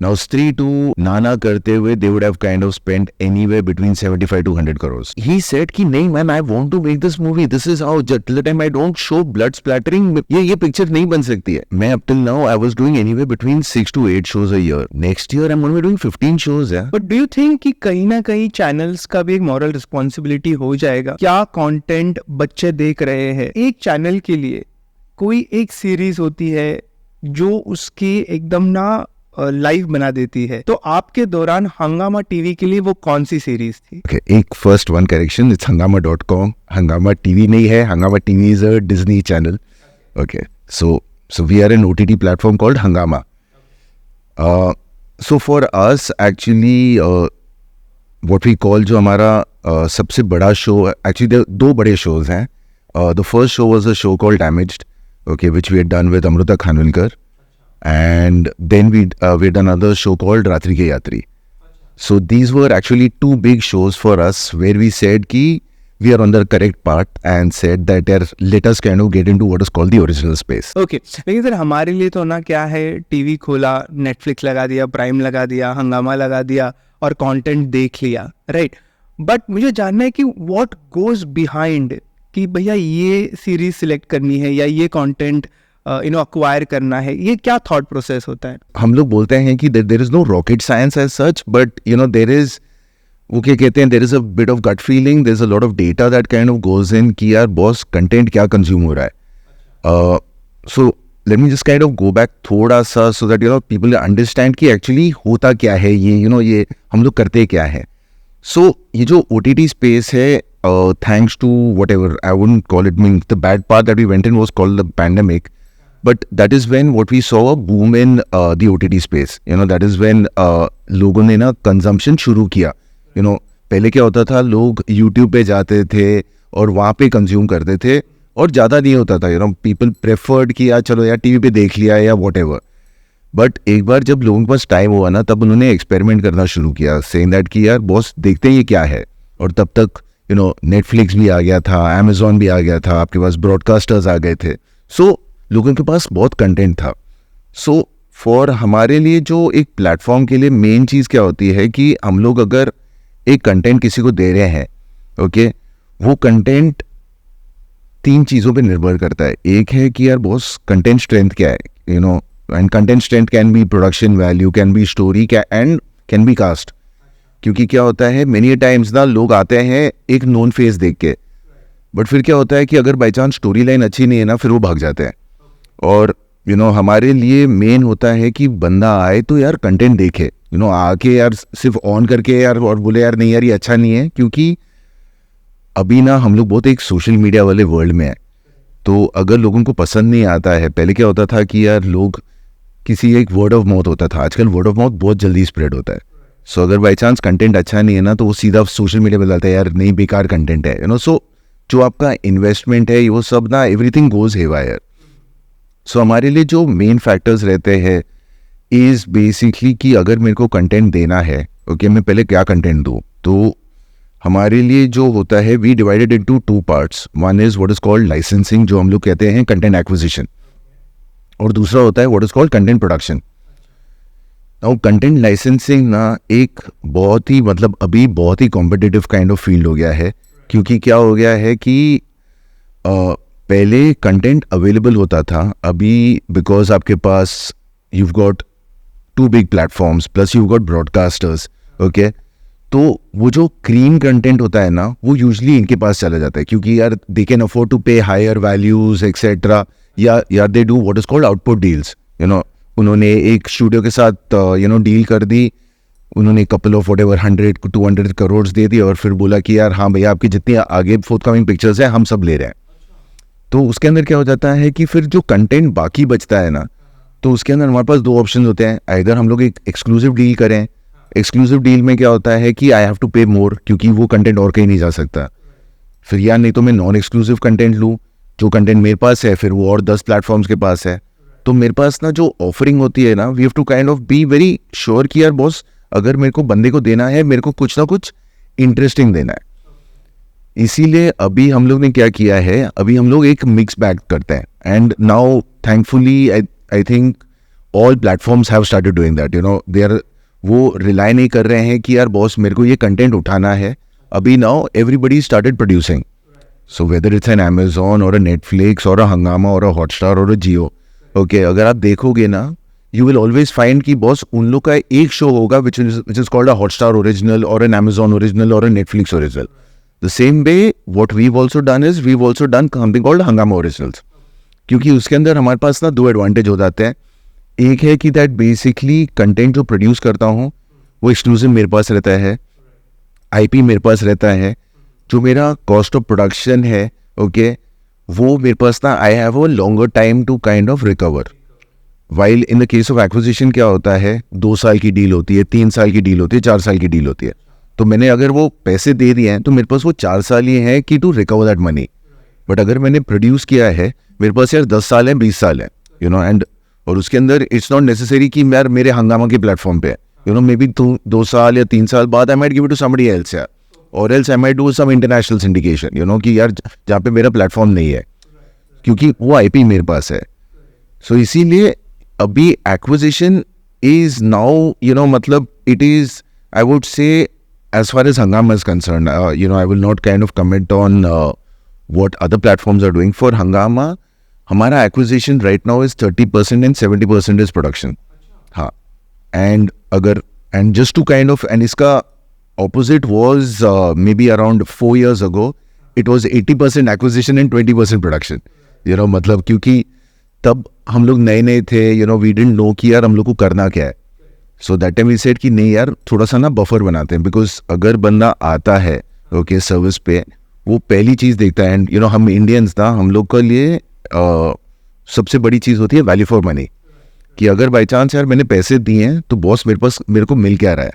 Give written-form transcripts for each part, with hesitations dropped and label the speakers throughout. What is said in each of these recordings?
Speaker 1: Now, Stree 2, Nana करते हुए, they would have kind of spent anywhere between 75 to 100 crores. He said कि नहीं man, I want to make this movie. This is how, till the time I don't show blood splattering, ये picture नहीं बन सकती है. मैं up till now, I was doing anywhere between 6 to 8 shows a year. Next year, I'm going to be doing 15 shows. Yeah.
Speaker 2: But do you think कि कहीं ना कहीं चैनल्स का भी एक मॉरल रिस्पॉन्सिबिलिटी हो जाएगा? क्या कंटेंट बच्चे देख रहे हैं? एक चैनल के लिए कोई एक सीरीज होती है जो उसकी एकदम ना लाइव बना देती है, तो आपके दौरान हंगामा टीवी के लिए वो कौन सी सीरीज थी?
Speaker 1: Okay, एक first one correction, it's hangama.com. हंगामा टीवी नहीं है, हंगामा TV is a Disney channel. Okay, so we are an OTT platform called Hangama. So for us actually what we call जो हमारा सबसे बड़ा शो, actually दो बड़े शोज हैं. The first show was a show called Damaged, okay, which we had done with Amruta Khanvilkar. And then we'd done another show called Ratri Ke Yatri. So these were actually two big shows for us where we said ki we are on the correct path and said that let us kind of get into what is called the original space.
Speaker 2: Okay, लेकिन sir हमारे लिए तो ना क्या है, TV खोला, Netflix लगा दिया, प्राइम लगा दिया, हंगामा लगा दिया और कंटेंट देख लिया, राइट? बट मुझे जानना है कि व्हाट गोज बिहाइंड कि भैया ये सीरीज सिलेक्ट करनी है या ये कंटेंट अक्वायर करना है, ये क्या थॉट प्रोसेस होता है?
Speaker 1: हम लोग बोलते हैं कि there is no rocket science as such, but there is, वो क्या कहते हैं, there is a bit of gut feeling, there is a lot of data that kind of goes in कि यार बॉस कंटेंट क्या कंज्यूम हो रहा है. So let me just kind of go back थोड़ा सा सो दैट पीपल अंडरस्टैंड कि actually होता क्या है ये, ये हम लोग करते क्या है. सो ये जो OTT स्पेस है, thanks to whatever, I wouldn't call it, mean the bad part that we went in was called the pandemic. But that is when what we saw a boom in the OTT space. That is when लोगों ने ना consumption शुरू किया. पहले क्या होता था, लोग YouTube पे जाते थे और वहाँ पे कंज्यूम करते थे और ज़्यादा नहीं होता था. पीपल प्रेफर्ड कि यार चलो यार टीवी पे देख लिया या whatever. बट एक बार जब लोगों के पास टाइम हुआ ना, तब उन्होंने एक्सपेरिमेंट करना शुरू किया, सेइंग दैट कि यार बॉस देखते हैं ये क्या है. और तब तक नेटफ्लिक्स भी आ गया था, Amazon भी आ गया था, आपके पास ब्रॉडकास्टर्स आ गए थे. सो लोगों के पास बहुत कंटेंट था. सो फॉर हमारे लिए जो एक प्लेटफॉर्म के लिए मेन चीज़ क्या होती है कि हम लोग अगर एक कंटेंट किसी को दे रहे हैं, ओके, वो कंटेंट 3 चीज़ों पे निर्भर करता है. एक है कि यार बॉस कंटेंट स्ट्रेंथ क्या है, and content strength can be production value, can be story, and can be cast. क्योंकि क्या होता है, मेनी टाइम्स ना लोग आते हैं एक नोन फेस देख के, बट फिर क्या होता है कि अगर बाई चांस स्टोरी लाइन अच्छी नहीं है ना, फिर वो भाग जाते हैं. और हमारे लिए मेन होता है कि बंदा आए तो यार कंटेंट देखे, आके यार सिर्फ ऑन करके यार और बोले यार नहीं यार ये अच्छा नहीं है. क्योंकि अभी ना हम लोग बहुत एक सोशल मीडिया वाले वर्ल्ड में है, तो अगर लोगों को पसंद नहीं आता है, पहले क्या होता था कि यार लोग किसी एक वर्ड ऑफ माउथ होता था, आजकल वर्ड ऑफ माउथ बहुत जल्दी स्प्रेड होता है. सो अगर बाई चांस कंटेंट अच्छा नहीं है ना, तो वो सीधा सोशल मीडिया पर डालता है यार नहीं बेकार कंटेंट है. सो जो आपका इन्वेस्टमेंट है वो सब ना एवरीथिंग गोज हेवायर. सो हमारे लिए जो मेन फैक्टर्स रहते हैं इज़ बेसिकली कि अगर मेरे को कंटेंट देना है, ओके, मैं पहले क्या कंटेंट दूँ. तो हमारे लिए जो होता है, we divided into 2 parts. One is what is called licensing, जो हम लोग कहते हैं कंटेंट एक्विजिशन, और दूसरा होता है what is called content production. Now content licensing ना एक बहुत ही अभी बहुत ही कॉम्पिटिटिव काइंड ऑफ फील्ड हो गया है. क्योंकि क्या हो गया है कि पहले कंटेंट अवेलेबल होता था, अभी बिकॉज आपके पास you've got 2 big platforms plus you've got broadcasters, okay, तो वो जो क्रीम कंटेंट होता है ना, वो यूजली इनके पास चला जाता है. क्योंकि यार they can afford to pay higher values etcetera, या they do what is called output deals. उन्होंने एक स्टूडियो के साथ डील कर दी, उन्होंने couple of whatever 100-200 crore दे दिए और फिर बोला कि यार हाँ भैया आपकी जितनी आगे फोर्थकमिंग पिक्चर्स हैं हम सब ले रहे हैं. तो उसके अंदर क्या हो जाता है कि फिर जो कंटेंट बाकी बचता है ना, तो उसके अंदर हमारे पास 2 ऑप्शन होते हैं. आइदर हम लोग एक एक्सक्लूसिव डील करें. एक्सक्लूसिव डील में क्या होता है कि आई हैव टू पे मोर, क्योंकि वो कंटेंट और कहीं नहीं जा सकता. फिर या नहीं तो मैं नॉन एक्सक्लूसिव कंटेंट लूँ, जो कंटेंट मेरे पास है फिर वो और 10 प्लेटफॉर्म्स के पास है. तो मेरे पास ना जो ऑफरिंग होती है ना, we have to kind of be very sure कि यार बॉस अगर मेरे को बंदे को देना है, मेरे को कुछ ना कुछ इंटरेस्टिंग देना है. इसीलिए अभी हम लोग ने क्या किया है, अभी हम लोग एक मिक्स बैग करते हैं. And now thankfully I think all platforms have started doing that, you know, they are, वो रिलाई नहीं कर रहे हैं कि यार बॉस मेरे को ये कंटेंट उठाना है. अभी now everybody started producing. So whether it's an Amazon और अ Netflix और अ हंगामा और अ हॉटस्टार और अ जियो, ओके, अगर आप देखोगे ना, यू विल ऑलवेज फाइंड कि बॉस उन लोग का एक शो होगा which is called a Hotstar original और एन Amazon ओरिजिनल और a Netflix original. The same way what we've also done is we've also done something called Hungama originals. क्योंकि उसके अंदर हमारे पास ना दो एडवांटेज हो जाते हैं. एक है कि दैट बेसिकली कंटेंट जो प्रोड्यूस करता हूँ वो एक्सक्लूसिव मेरे पास रहता है, आईपी मेरे पास रहता है. जो मेरा कॉस्ट ऑफ प्रोडक्शन है, ओके, वो मेरे पास ना, I have a longer time to kind of recover. While in the case of acquisition क्या होता है, 2 साल की डील होती है, 3 साल की डील होती है, 4 साल की डील होती है. तो मैंने अगर वो पैसे दे दिए हैं तो मेरे पास वो 4 साल ही है कि to recover that money. But अगर मैंने प्रोड्यूस किया है, मेरे पास यार 10 साल है, 20 साल है, यू नो, एंड और उसके अंदर इट्स नॉट नेसेसरी कि यार मेरे हंगामा के प्लेटफॉर्म पे है, यू नो, मे बी 2 साल या 3 साल बाद I might give it to somebody else, या और else I might do some international syndication, you know, कि यार जहाँ पे मेरा प्लेटफॉर्म नहीं है, क्योंकि वो आईपी मेरे पास है. सो इसीलिए अभी acquisition is now, you know, मतलब it is, I would say, as far as Hangama is concerned, you know, I will not kind of comment on what other platforms are doing. For Hangama, हमारा acquisition right now is 30% and 70% is production. हाँ, and just to kind of, and इसका opposite was maybe around 4 years ago, it was 80% acquisition and 20% production. You know, मतलब क्योंकि तब हम लोग नए थे, you know, we didn't know कि यार हम लोग को करना क्या है. So that time we said कि नहीं यार, थोड़ा सा ना बफर बनाते हैं, बिकॉज अगर बंदा आता है, ओके, सर्विस पे, वो पहली चीज़ देखता है. एंड यू नो, हम इंडियंस ना, हम लोग के लिए सबसे बड़ी चीज़ होती है वैल्यू फॉर मनी. कि अगर बाई चांस यार मैंने पैसे दिए हैं तो बॉस मेरे को मिल क्या रहा है.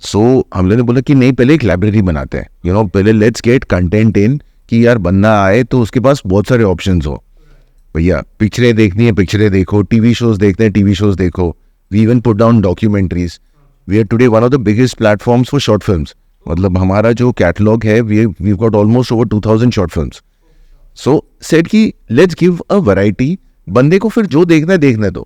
Speaker 1: सो हम लोगों ने बोला कि नहीं, पहले एक लाइब्रेरी बनाते हैं, यू नो, पहले लेट्स गेट कंटेंट इन, कि यार बंदा आए तो उसके पास बहुत सारे ऑप्शंस हो. भैया पिक्चरें देखनी है, पिक्चरें देखो, टीवी शोज देखते हैं, टीवी शोज देखो. We even put down documentaries. We are today one of the biggest platforms for short films. मतलब हमारा जो कैटलॉग है, we've got almost over 2000 short films. So said कि let's give a variety. बंदे को फिर जो देखना है देखने दो.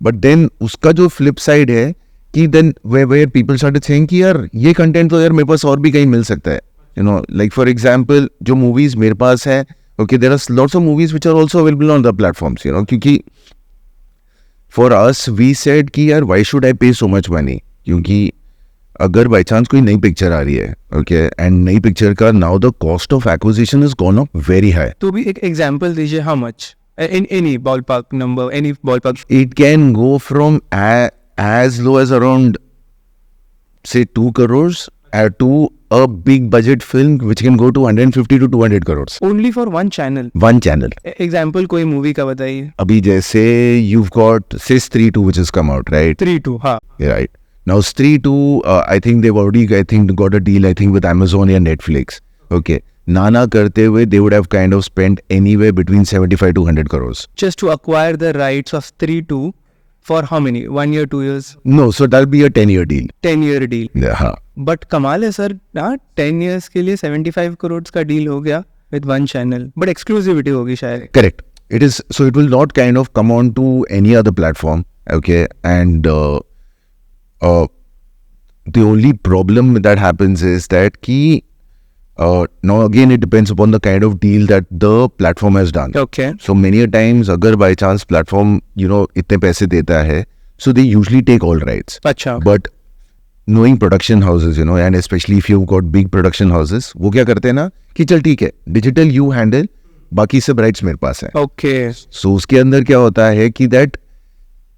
Speaker 1: But then उसका जो flip side है कि then where people started saying कि यार ये content तो यार मेरे पास और भी कहीं मिल सकता है. You know, like for example, जो movies मेरे पास है, okay, there are lots of movies which are also available on the platforms. You know, क्योंकि For us, we said कि यार why should I pay so much money? क्योंकि अगर by chance कोई नई पिक्चर आ रही है, ओके, एंड नई पिक्चर का now the cost of acquisition is gone up very high.
Speaker 2: तो भी एक एग्जांपल दीजिए, how much, in any ballpark number, any ballpark.
Speaker 1: It can go from as low as around say 2 crores to a big budget film which can go to 150 to 200 crores.
Speaker 2: Only for one channel.
Speaker 1: One channel.
Speaker 2: Example कोई movie का बताइए.
Speaker 1: अभी जैसे you've got say Stree 2 which has come out, right?
Speaker 2: 3-2, हाँ.
Speaker 1: Right. Now Stree 2, I think they've already, I think, got a deal, I think, with Amazon and Netflix. Okay. Nana करते हुए they would have kind of spent anywhere between 75 to 100 crores.
Speaker 2: Just to acquire the rights of 3-2 for how many? 1 year, 2 years?
Speaker 1: No, so that'll be a 10-year deal.
Speaker 2: 10-year deal.
Speaker 1: Yeah, हाँ.
Speaker 2: But कमाल है sir ना, 10 years के लिए 75 करोड़ का deal हो गया with one channel. But exclusivity होगी शायद.
Speaker 1: Correct. It is, so it will not kind of come on to any other platform, okay, and the only problem that happens is that ki now again it depends upon the kind of deal that the platform has done.
Speaker 2: Okay.
Speaker 1: So many a times अगर by chance platform, you know, इतने पैसे देता है, so they usually take all rights.
Speaker 2: अच्छा.
Speaker 1: But knowing production houses, you know, and especially if you've got big production houses, वो क्या करते हैं ना कि चल ठीक है, डिजिटल यू हैंडल, बाकी सब राइट्स मेरे पास है.
Speaker 2: Okay.
Speaker 1: सो उसके अंदर क्या होता है कि that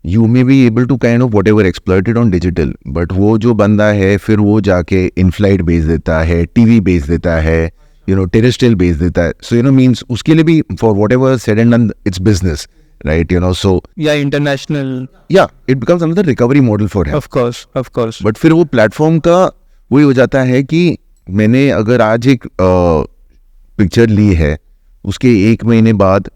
Speaker 1: you may be able to kind of whatever exploited on digital, but वो जो बंदा है फिर वो जाके इनफ्लाइट बेच देता है, टीवी बेच देता है, यू नो, टेरेस्ट्रियल बेच देता है. सो यू नो मीन्स उसके लिए भी for whatever said and done its business, right, you know. So
Speaker 2: या इंटरनेशनल,
Speaker 1: या it becomes another recovery model for him.
Speaker 2: Of course.
Speaker 1: But फिर वो प्लेटफॉर्म का वही हो जाता है कि मैंने अगर आज एक पिक्चर ली है, उसके 1 महीने बाद,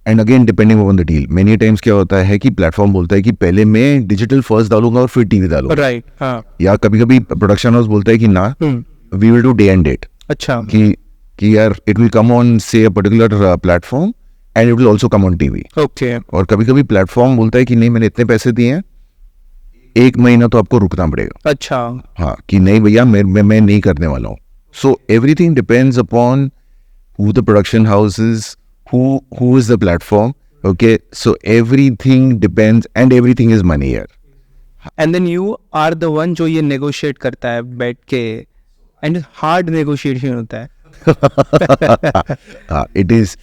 Speaker 1: and again depending on the deal, many times क्या होता है कि प्लेटफॉर्म बोलता है कि पहले मैं डिजिटल फर्स्ट डालूंगा और फिर टीवी डालूंगा.
Speaker 2: राइट. हाँ.
Speaker 1: या कभी कभी प्रोडक्शन हाउस बोलता है कि ना, we will do day and date.
Speaker 2: अच्छा.
Speaker 1: कि यार it will come on say a particular platform and it will also come on TV.
Speaker 2: Okay.
Speaker 1: और कभी कभी प्लेटफॉर्म बोलता है कि नहीं मैंने इतने पैसे दिए हैं, 1 महीना तो आपको रुकना पड़ेगा.
Speaker 2: अच्छा.
Speaker 1: हाँ कि नहीं भैया मैं नहीं करने वाला हूँ. So everything depends upon who the production house is, who is the platform. Okay, so everything depends and everything is money here.
Speaker 2: And then you are the one जो ये नेगोशिएट करता है बैठ के, एंड हार्ड नेगोशिएशन होता है.
Speaker 1: It is,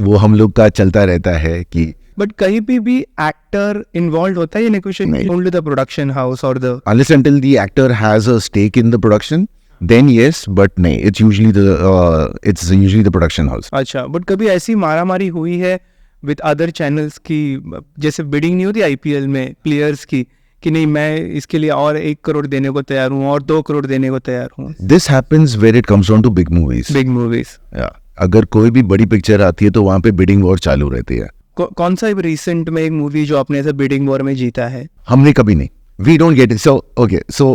Speaker 1: वो हम लोग का चलता रहता है कि
Speaker 2: बट कहीं भी एक्टर इन्वॉल्व होता है ये negotiation, only the production house और the
Speaker 1: unless until the actor has a stake in the production, then yes, but नहीं, it's usually the production house.
Speaker 2: अच्छा. बट कभी ऐसी मारामारी हुई है विद अदर चैनल्स की, जैसे बिडिंग नहीं होती आईपीएल में प्लेयर्स की, कि नहीं मैं इसके लिए और 1 करोड़ देने को तैयार हूँ और 2 करोड़ देने को तैयार हूँ?
Speaker 1: This happens where it comes on to big movies.
Speaker 2: Big movies.
Speaker 1: Yeah. अगर कोई भी बड़ी पिक्चर आती है तो वहाँ पे बिडिंग वॉर चालू रहती है.
Speaker 2: कौन सा रिसेंट में एक मूवी जो आपने ऐसा बिडिंग वॉर में जीता है?
Speaker 1: हमने कभी नहीं. We don't get it. So okay, so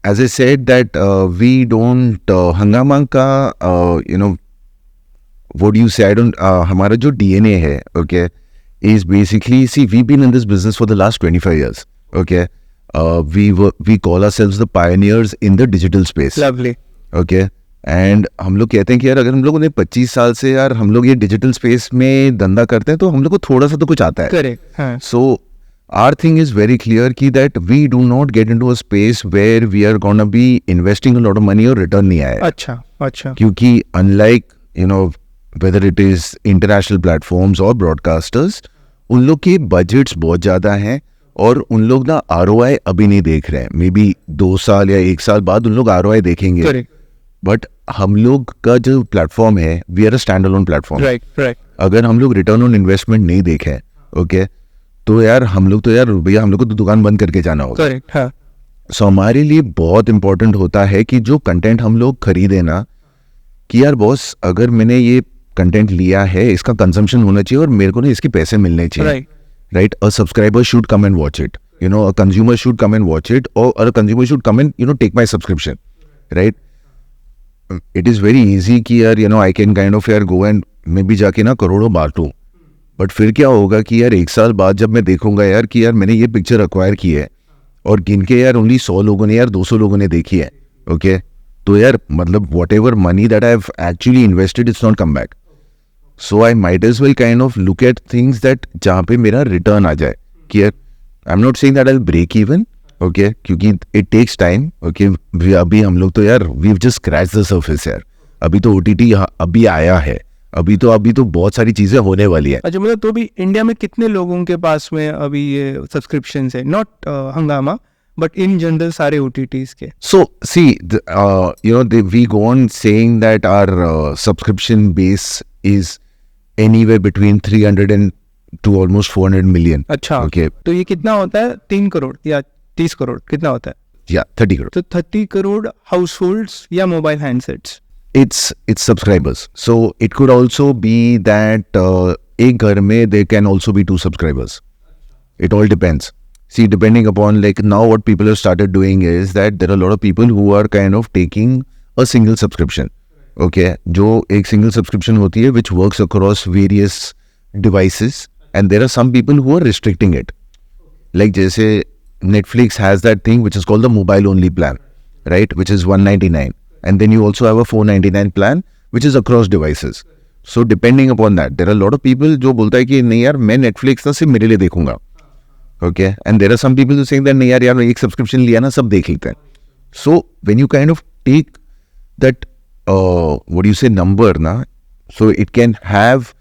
Speaker 1: as I said that we don't हंगामा का what do you say? I don't. हमारा जो DNA है, okay, is basically, see, we've been in this business for the last 25 years. Okay, we call ourselves the pioneers in the digital space.
Speaker 2: Lovely.
Speaker 1: Okay, and हम लोग कहते हैं कि यार अगर हम लोगों ने 25 साल से यार हम लोग ये डिजिटल स्पेस में धंधा करते हैं तो हम लोग को थोड़ा सा तो कुछ आता है.
Speaker 2: करेक्ट. हाँ.
Speaker 1: So our thing is very clear कि that we do not get into a space where we are gonna be investing a lot of money और return नहीं आएगा.
Speaker 2: अच्छा. अच्छा.
Speaker 1: क्योंकि unlike whether it is international platforms or broadcasters, उन लोग के budgets बहुत ज़्यादा हैं और उन लोग ना ROI अभी नहीं देख रहे हैं. मे बी 2 साल या 1 साल बाद उन लोग ROI देखेंगे.
Speaker 2: करेक्ट.
Speaker 1: बट हम लोग का जो प्लेटफॉर्म है, we are a standalone platform.
Speaker 2: Right. Right.
Speaker 1: अगर हम लोग रिटर्न ऑन इन्वेस्टमेंट नहीं देखें, ओके, तो यार हम लोग तो यार भैया हम लोग को तो दुकान बंद करके जाना होगा.
Speaker 2: करेक्ट. हाँ.
Speaker 1: सो हमारे लिए बहुत इंपॉर्टेंट होता है कि जो कंटेंट हम लोग खरीदे ना, कि यार बॉस अगर मैंने ये कंटेंट लिया है इसका कंजम्पशन होना चाहिए और मेरे को ना इसके पैसे मिलने चाहिए.
Speaker 2: Right.
Speaker 1: Right. A subscriber should come and watch it, a consumer should come and watch it, और a consumer should come and take my subscription. Right. It is very easy कि यार आई कैन काइंड ऑफ यार go and मैं भी जाके ना करोड़ों बांटूं. But फिर क्या होगा कि यार 1 साल बाद जब मैं देखूंगा यार कि यार मैंने ये पिक्चर अक्वायर की है और गिन के यार ओनली 100 लोगों ने यार 200 लोगों ने देखी है. ओके, तो यार मतलब whatever money that I have actually invested it's not come back. So I might as well kind of look at things that जहाँ पे मेरा रिटर्न आ जाए. कि यार I am not saying that I will break even, okay, क्योंकि it takes time. Okay, अभी हम लोग तो यार we have just scratch the surface यार. अभी तो OTT अभी आया है, अभी तो बहुत सारी चीजें होने वाली है.
Speaker 2: अच्छा, मतलब तो भी इंडिया में कितने लोगों के पास में अभी ये सब्सक्रिप्शन है? नॉट हंगामा बट इन जनरल सारे OTTs के.
Speaker 1: So see, we go on saying that our subscription base is anywhere between 300 and to almost 400 million.
Speaker 2: अच्छा.
Speaker 1: Okay.
Speaker 2: तो ये कितना होता है? 3 करोड़ या 30 करोड़ कितना होता है?
Speaker 1: Yeah, 30 crore.
Speaker 2: तो 30 करोड़ हाउस होल्ड्स या mobile handsets?
Speaker 1: It's subscribers. So it could also be that एक घर में there can also be 2 subscribers. It all depends. See, depending upon like now what people have started doing is that there are a lot of people who are kind of taking a single subscription. Okay, जो एक single subscription होती है which works across various devices, and there are some people who are restricting it. Like जैसे Netflix has that thing which is called the mobile only plan, right? Which is $199. And then you also have a $499 plan which is across devices. So depending upon that, there are a lot of people जो बोलता है कि नहीं यार मैं Netflix ना सिर्फ मेरे लिए देखूंगा. Okay, and there are some people who saying that नहीं यार एक सब्सक्रिप्शन लिया ना सब देख लेते हैं. So when you kind of take that what do you say number ना, so it can have,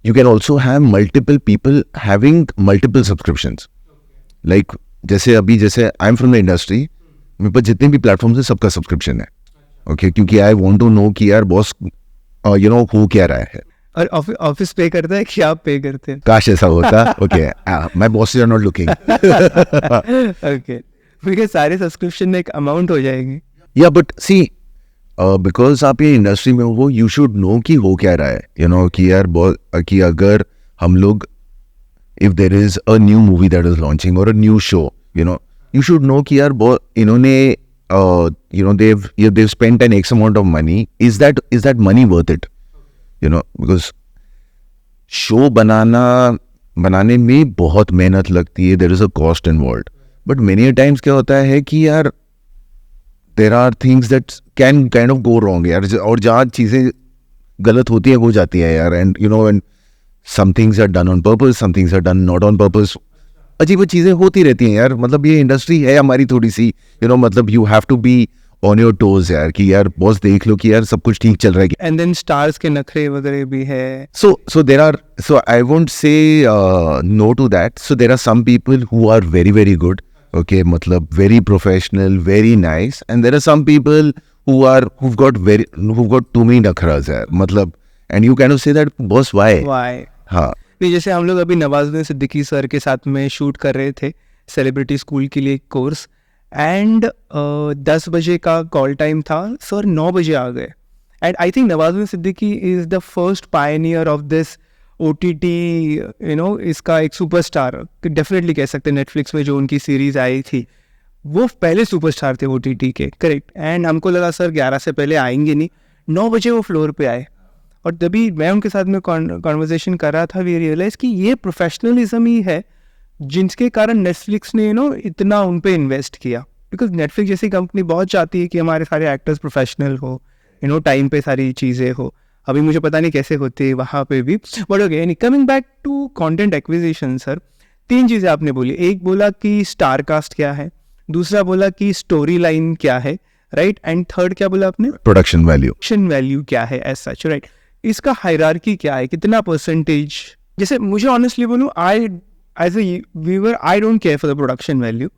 Speaker 1: you can also have multiple people having multiple subscriptions. Like जैसे I am from the industry, मेरे पास जितने भी platforms है सबका subscription है. Okay, क्योंकि I want to know कि यार बॉस हो क्या रहा है.
Speaker 2: और ऑफिस पे करता है कि आप पे करते हैं?
Speaker 1: काश ऐसा होता. Okay, my bosses are not looking.
Speaker 2: Okay, because सारे सब्सक्रिप्शन में एक अमाउंट हो जाएगी.
Speaker 1: या बट सी, बिकॉज आप ये इंडस्ट्री में हो, यू शुड नो कि हो क्या रहा है. कि यार कि अगर हम लोग, if there is a new movie that is launching or a new show, you should know कि यार इन्होंने they've spent an X amount of money. Is that money worth it? Because show बनाने में बहुत मेहनत लगती है, there is a cost involve, but many times क्या होता है कि यार there are things that can kind of go wrong यार, और जहाँ चीज़ें गलत होती है हो जाती है यार, and you know and some things are done on purpose, some things are done not on purpose, अजीब चीज़ें होती रहती हैं यार, मतलब ये इंडस्ट्री है हमारी थोड़ी सी, यू नो मतलब you have to be on your toes यार, कि यार बॉस देख लो कि यार सब कुछ ठीक चल रहा है.
Speaker 2: एंड देन स्टार्स के नखरे वगैरह भी है.
Speaker 1: So there are, so I won't say no to that. So there are some people who are very, very good. Okay, matlab very professional, very nice, and there are some people who've got too many nakhras hai. Matlab, and you kind of say that, boss, why? हाँ.
Speaker 2: नहीं, जैसे हम लोग अभी Nawazuddin Siddiqui sir के साथ में shoot कर रहे थे सेलिब्रिटी स्कूल के लिए कोर्स, एंड 10 बजे का कॉल टाइम था, सर 9 बजे आ गए. And I think Nawazuddin Siddiqui is the first Pioneer of this OTT, you know, इसका एक सुपरस्टार डेफिनेटली कह सकते हैं. नेटफ्लिक्स में जो उनकी सीरीज़ आई थी वो पहले सुपरस्टार थे OTT के, करेक्ट. एंड हमको लगा सर 11 से पहले आएंगे नहीं, 9 बजे वो फ्लोर पे आए. और तभी मैं उनके साथ में कॉन्वर्जेशन कर रहा था, वी रियलाइज कि ये प्रोफेशनलिज्म ही है जिसके कारण नेटफ्लिक्स ने इतना उन पे इन्वेस्ट किया. बिकॉज नेटफ्लिक्स जैसी कंपनी बहुत चाहती है कि हमारे सारे एक्टर्स प्रोफेशनल हो, टाइम पे सारी चीज़ें हो. अभी मुझे पता नहीं कैसे होती है वहाँ पे भी, but okay. Coming back to content acquisition sir, 3 चीज़ें आपने बोली. एक बोला कि स्टार कास्ट क्या है, दूसरा बोला कि स्टोरी लाइन क्या है, राइट, एंड थर्ड क्या बोला आपने,
Speaker 1: प्रोडक्शन वैल्यू
Speaker 2: क्या है एज सच, राइट. इसका हायरार्की क्या है, कितना परसेंटेज? जैसे मुझे ऑनेस्टली बोलूँ, I as a viewer I don't care for the production value,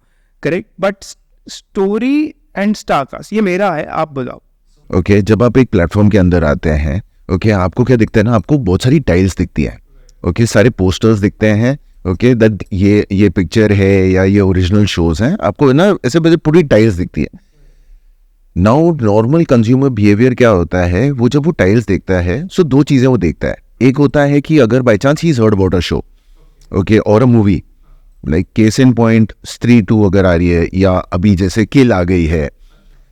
Speaker 2: correct, but story and star cast ये मेरा है, आप बताओ.
Speaker 1: ओके, जब आप एक प्लेटफॉर्म के अंदर आते हैं, ओके, आपको क्या दिखता है ना, आपको बहुत सारी टाइल्स दिखती है. ओके, सारे पोस्टर्स दिखते हैं. ओके, दैट ये पिक्चर है या ये ओरिजिनल शोज हैं, आपको ना ऐसे पूरी टाइल्स दिखती है. नाउ नॉर्मल कंज्यूमर बिहेवियर क्या होता है, वो जब वो टाइल्स देखता है, सो 2 चीज़ें वो देखता है. एक होता है कि अगर बाई चांस ही is heard about a show, okay, और a movie, like case in point Stree 2 अगर आ रही है, या अभी जैसे किल आ गई है,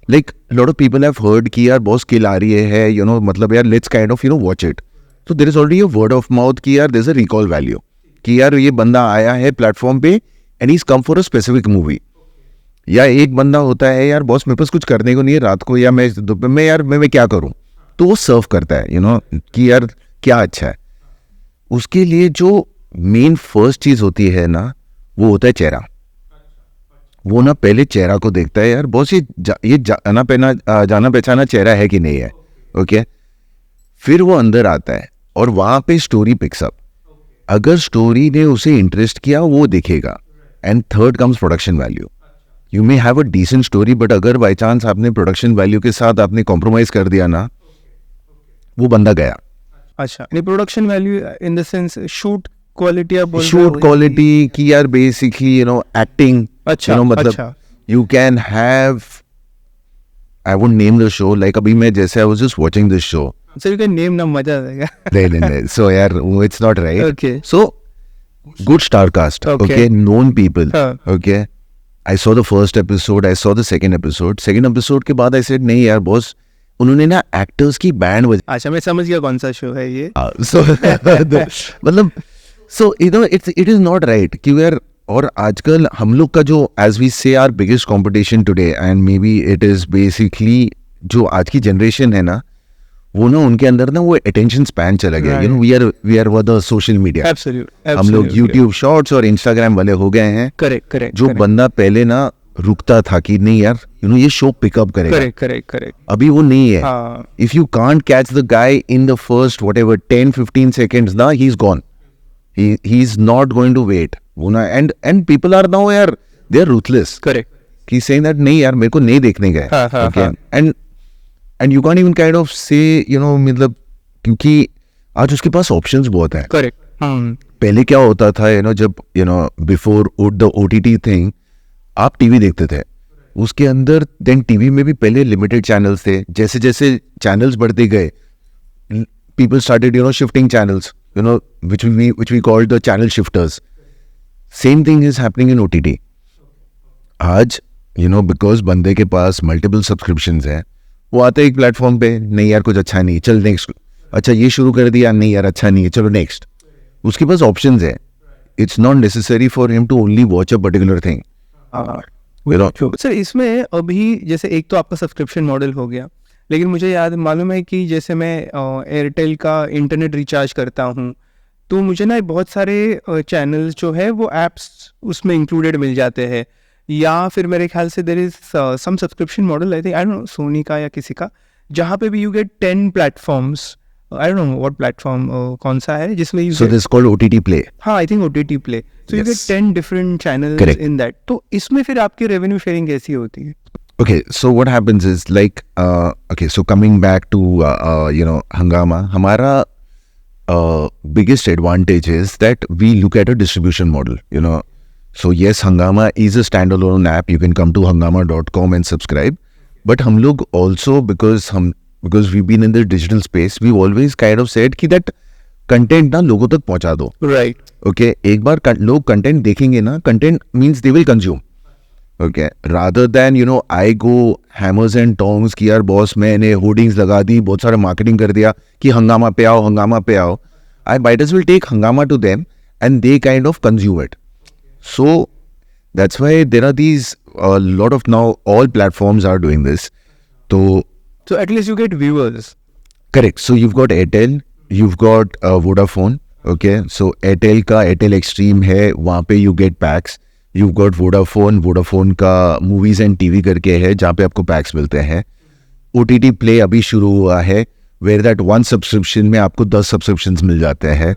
Speaker 1: like lot of people have heard कि यार बॉस किल आ रही है, यू नो मतलब यार let's kind of watch it. तो there is already a word of mouth कि यार there is a recall value, कि यार ये बंदा आया है प्लेटफॉर्म पे and he is come for a specific movie. या एक बंदा होता है, यार बॉस मेरे पास कुछ करने को नहीं है रात को, या मैं क्या करूं, तो वो सर्व करता है, कि यार क्या अच्छा है. उसके लिए जो मेन फर्स्ट चीज होती है ना, वो होता है चेहरा. वो ना पहले चेहरा को देखता है, यार बॉस ये जाना पहचाना चेहरा है कि नहीं है. ओके, फिर वो अंदर आता है और वहां पे स्टोरी पिक्सअप. अगर स्टोरी ने उसे इंटरेस्ट किया वो देखेगा. And third comes production value. You may have a decent story, but अगर बाई चांस आपने प्रोडक्शन वैल्यू के साथ आपने कॉम्प्रोमाइज कर दिया ना, वो बंदा गया.
Speaker 2: अच्छा, production value in the sense shoot
Speaker 1: quality की यार, बेसिकली एक्टिंग.
Speaker 2: अच्छा,
Speaker 1: मतलब you can have, I won't name the show, like अभी मैं जैसे I was just watching this show,
Speaker 2: so you can name ना, मजा आएगा.
Speaker 1: नहीं, so यार it's not right.
Speaker 2: Okay.
Speaker 1: So good star cast.
Speaker 2: Okay.
Speaker 1: Known people.
Speaker 2: हाँ.
Speaker 1: Okay, I saw the first episode, I saw the second episode के बाद I said नहीं यार बॉस, उन्होंने ना एक्टर्स की बैंड बजा.
Speaker 2: अच्छा, मैं समझ गया कौन सा शो है ये.
Speaker 1: So मतलब so it is not right कि यार. और आजकल हम लोग का जो as we say our biggest competition today, and maybe it is basically जो आज की जनरेशन है ना, वो ना उनके अंदर ना वो अटेंशन स्पैन चला गया. We are the social media. हम लोग यूट्यूब शॉर्ट्स और इंस्टाग्राम वाले हो गए हैं.
Speaker 2: करेक्ट.
Speaker 1: जो बंदा पहले ना रुकता था कि नहीं यार ये शो पिकअप करेगा,
Speaker 2: करेक्ट.
Speaker 1: अभी वो नहीं है. If you can't catch the guy in the first whatever 10-15 seconds ना, he is gone. He is not going to wait. वो ना एंड पीपल आर नाउ यार दे आर रूथलेस.
Speaker 2: करेक्ट.
Speaker 1: कि सेइंग दैट नहीं यार मेरे को नहीं देखने का. Okay, and you can even kind of say मतलब, क्योंकि आज उसके पास ऑप्शंस बहुत हैं.
Speaker 2: करेक्ट.
Speaker 1: पहले क्या होता था, जब बिफोर द OTT थिंग, आप टीवी देखते थे, उसके अंदर देन टीवी में भी पहले लिमिटेड चैनल्स थे. जैसे जैसे चैनल्स बढ़ते गए, people started shifting channels, which we called the channel shifters. Same thing is happening in OTT. आज because बंदे के पास मल्टीपल सब्सक्रिप्शंस हैं, वो आते हैं एक प्लेटफॉर्म पे, नहीं यार कुछ अच्छा नहीं, चल नेक्स्ट. अच्छा ये शुरू कर दिया, नहीं यार अच्छा नहीं है, चलो नेक्स्ट. उसके पास ऑप्शंस है. It's not necessary for him to only watch a particular thing. You know,
Speaker 2: sir इसमें अभी जैसे एक तो आपका सब्सक्रिप्शन मॉडल हो गया, लेकिन मुझे मालूम है कि जैसे मैं एयरटेल का इंटरनेट रिचार्ज करता हूँ, तो मुझे ना बहुत सारे चैनल्स जो है वो एप्स उसमें इंक्लूडेड मिल जाते हैं, या फिर मेरे ख्याल से there is some subscription model, I think, I don't know, Sony का या किसी का, जहाँ पे भी you get 10 platforms. I don't know what platform कौन सा है जिसमें you
Speaker 1: so this is called OTT Play.
Speaker 2: हाँ, I think OTT play. So you get
Speaker 1: Yes.
Speaker 2: 10 different channels
Speaker 1: Correct.
Speaker 2: In that. तो इसमें फिर आपकी रेवेन्यू शेयरिंग कैसी होती है?
Speaker 1: Okay, so what happens is like, okay, so coming back to, Hungama, हमारा biggest advantage is that we look at a distribution model, So yes, Hungama is a standalone app. You can come to hungama.com and subscribe. But हम लोग also, because we've been in the digital space, we've always kind of said कि that content ना लोगों तक पहुंचा दो.
Speaker 2: Right.
Speaker 1: Okay, एक बार लोग content देखेंगे ना, content means they will consume. Okay, rather than I go hammers and tongs कि यार बॉस मैंने होर्डिंग्स लगा दी, बहुत सारा मार्केटिंग कर दिया कि हंगामा पे आओ. I might as well take Hungama to them and they kind of consume it. So that's why there are these a lot of, now all platforms are doing this. So
Speaker 2: at least you get viewers.
Speaker 1: correct. So you've got Airtel, you've got Vodafone. Okay, so Airtel का Airtel Extreme है, वहाँ पे you get packs. You've got Vodafone का movies and TV करके है, जहाँ पे आपको packs मिलते हैं. OTT Play अभी शुरू हुआ है, where that one subscription में आपको 10 subscriptions मिल जाते हैं.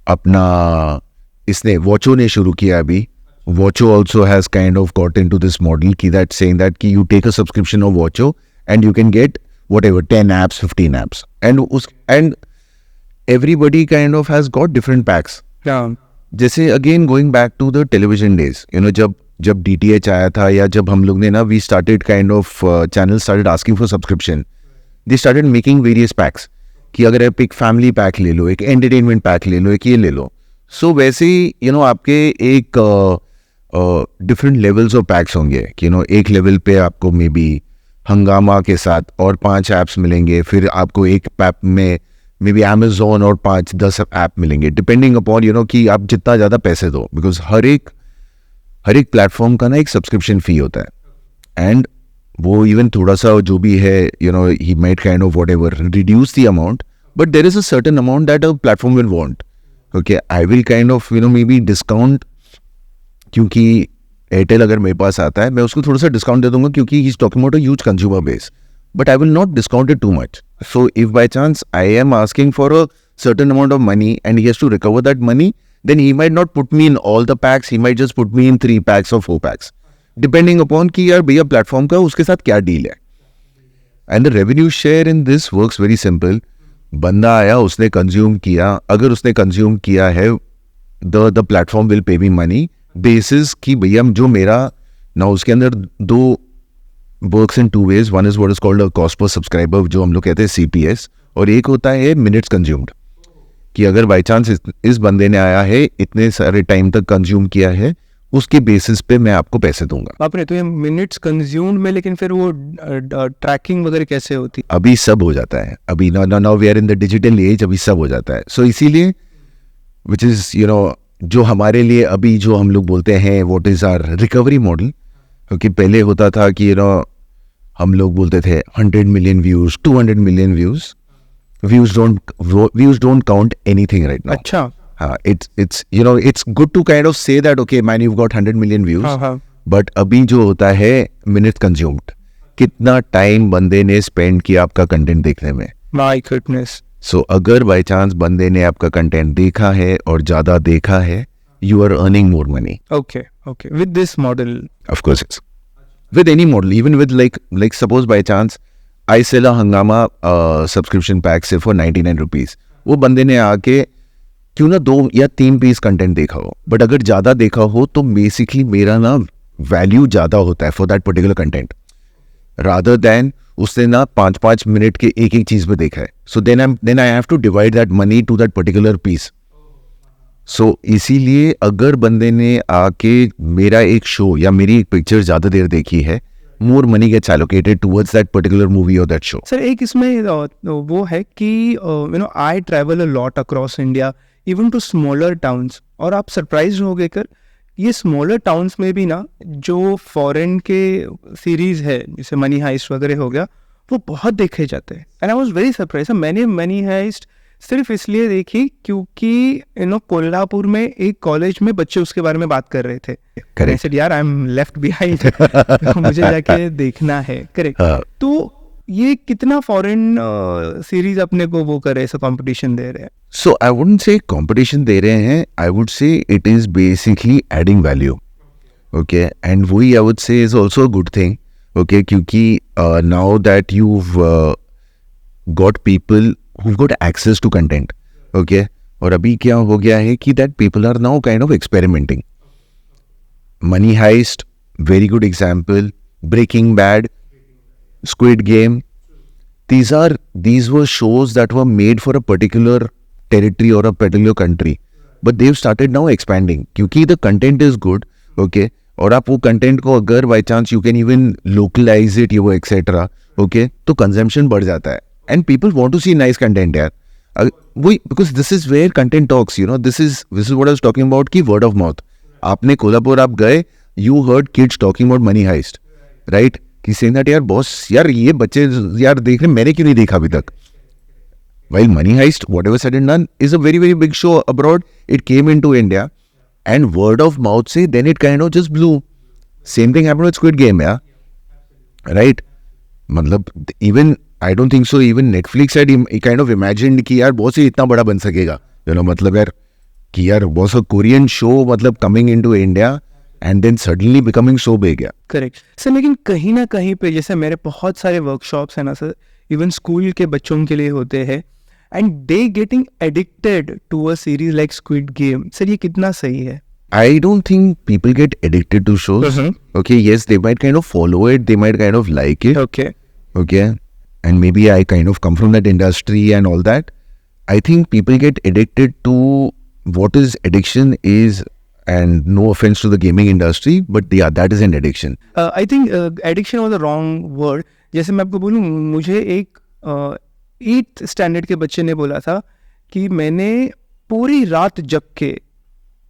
Speaker 1: अपना इसने Watcho ने शुरू किया अभी. Watcho also has kind of got into this model कि that saying that कि you take a subscription of Watcho and you can get whatever 10 apps, 15 apps, and everybody kind of has got different packs.
Speaker 2: Yeah.
Speaker 1: जैसे again going back to the television days, जब DTH आया था, या जब हम लोग ने ना we started kind of channel started asking for subscription, they started making various packs कि अगर आप एक फैमिली पैक ले लो, एक एंटरटेनमेंट पैक ले लो, एक ये ले लो. सो वैसे ही आपके एक डिफरेंट लेवल्स ऑफ पैक्स होंगे कि एक लेवल पे आपको मे बी हंगामा के साथ और 5 ऐप्स मिलेंगे, फिर आपको एक पैक में मे बी Amazon और 5-10 ऐप मिलेंगे, डिपेंडिंग अपॉन कि आप जितना ज़्यादा पैसे दो, बिकॉज हर एक प्लेटफॉर्म का ना एक सब्सक्रिप्शन फ़ी होता है. एंड वो इवन थोड़ा सा जो भी है he might kind of what ever reduce the amount, but there is a certain amount that a platform will want. Okay, I will kind of may be discount, क्योंकि Airtel अगर मेरे पास आता है मैं उसको थोड़ा सा डिस्काउंट दे दूंगा, क्योंकि he is talking about a huge consumer base, but I will not discount it too much. So if by chance I am asking for a certain amount of money and he has to recover that money, then he might not put me in all the packs, he might just put me in 3 packs or 4 packs, depending upon कि यार भैया platform का उसके साथ क्या deal है. And the revenue share in this works very simple. बंदा आया, उसने कंज्यूम किया, अगर उसने कंज्यूम किया है the platform will pay me money basis कि भैया जो मेरा ना, उसके अंदर 2 works in 2 ways. One is what is called a cost per subscriber, जो हम लोग कहते हैं CPS, और एक होता है मिनट्स कंज्यूम्ड, कि अगर बाई चांस इस बंदे ने आया है, इतने सारे टाइम तक कंज्यूम किया है, उसके बेसिस पे मैं आपको पैसे दूंगा.
Speaker 2: बाप रे, तो ये मिनट्स कंज्यूम्ड में, लेकिन फिर वो ट्रैकिंग वगैरह कैसे होती?
Speaker 1: अभी सब हो जाता है, अभी now we are in the digital age, अभी सब हो जाता है. सो इसीलिए विच इज जो हमारे लिए अभी जो हम लोग बोलते हैं what is our recovery model, क्योंकि पहले होता था कि हम लोग बोलते थे 100 million views, 200 million views. Views don't count anything right now.
Speaker 2: अच्छा.
Speaker 1: हाँ, it's good to kind of say that okay man, you've got 100 million views,
Speaker 2: हाँ.
Speaker 1: but अभी जो होता है मिनट कंज्यूम्ड, कितना टाइम बंदे ने स्पेंड किया आपका कंटेंट देखने में.
Speaker 2: My goodness.
Speaker 1: सो अगर बाई चांस बंदे ने आपका कंटेंट देखा है और ज़्यादा देखा है, you are earning more money.
Speaker 2: Okay. With this model.
Speaker 1: Of course, it's with any model, even with like suppose by chance I sell a Hungama subscription pack say for 99 rupees. वो बंदे ने आके क्यों ना 2 या 3 पीस कंटेंट देखा हो, but अगर ज़्यादा देखा हो तो बेसिकली मेरा ना वैल्यू ज़्यादा होता है for that particular content, rather than उसने ना 5-5 मिनट के एक चीज़ पे देखा है. So then I have to divide that money to that particular piece. So इसीलिए अगर बंदे ने आके मेरा एक शो या मेरी एक पिक्चर ज़्यादा देर देखी है, more money gets allocated towards that particular movie or that show.
Speaker 2: Sir एक इसमें वो है कि I travel a lot across India even to smaller towns, और आप सरप्राइज होगे कर ये स्मॉलर टाउन्स में भी ना जो फॉरेन के सीरीज है जैसे मनी हाइस्ट वगैरह हो गया वो बहुत देखे जाते हैं. And I was very surprise. मैंने मनी हाइस्ट सिर्फ इसलिए देखी क्योंकि कोल्हापुर में एक कॉलेज में बच्चे उसके बारे में बात कर रहे थे.
Speaker 1: Correct.
Speaker 2: यार आई एम लेफ्ट बिहाइंड, मुझे जाके देखना है. करेक्ट.
Speaker 1: हाँ.
Speaker 2: तो ये कितना फॉरेन सीरीज अपने को वो करे ऐसा कंपटीशन दे रहे हैं?
Speaker 1: So I wouldn't say competition दे रहे हैं. I would say it is basically adding value. Okay, and वही I would say is also a good thing. Okay, क्योंकि now that you've got people who've got access to content. Okay, और अभी क्या हो गया है कि that people are now kind of experimenting. Money Heist, very good example. Breaking Bad, Squid Game. These were shows that were made for a particular territory or a particular country, but they've started now expanding क्योंकि the content is good. Okay, और आप वो content को अगर by chance you can even localize it you etc. Okay, तो consumption बढ़ जाता है and people want to see nice content यार. वही because this is where content talks. This is what I was talking about कि word of mouth. आपने कोल्हापुर आप गए, you heard kids talking about Money Heist, right? कि saying that यार boss यार ये बच्चे यार देख रहे, मैंने क्यों नहीं देखा अभी तक. While Money Heist, whatever said and done, is a very very big show abroad. It came into India and word of mouth say then it kind of just blew. Same thing happened with Squid Game, yeah, right? मतलब even I don't think so even Netflix had kind of imagined कि यार boss ये इतना बड़ा बन सकेगा. मतलब यार कि यार बॉस a Korean show मतलब coming into India and then suddenly becoming so big. Yeah.
Speaker 2: Correct sir. लेकिन कहीं ना कहीं पे जैसे मेरे बहुत सारे वर्कशॉप्स हैं ना सर, इवन स्कूल के बच्चों के लिए होते हैं and they getting addicted to a series like Squid Game. Sir ये कितना सही है?
Speaker 1: I don't think people get addicted to shows. Okay, yes, they might kind of follow it, they might kind of like it. Okay, and maybe I kind of come from that industry and all that. I think people get addicted to what is addiction is, and no offense to the gaming industry, but yeah, that is an addiction.
Speaker 2: I think addiction was the wrong word. जैसे मैं आपको बोलूँ, मुझे एक 8th standard के बच्चे ने बोला था कि मैंने पूरी रात जग के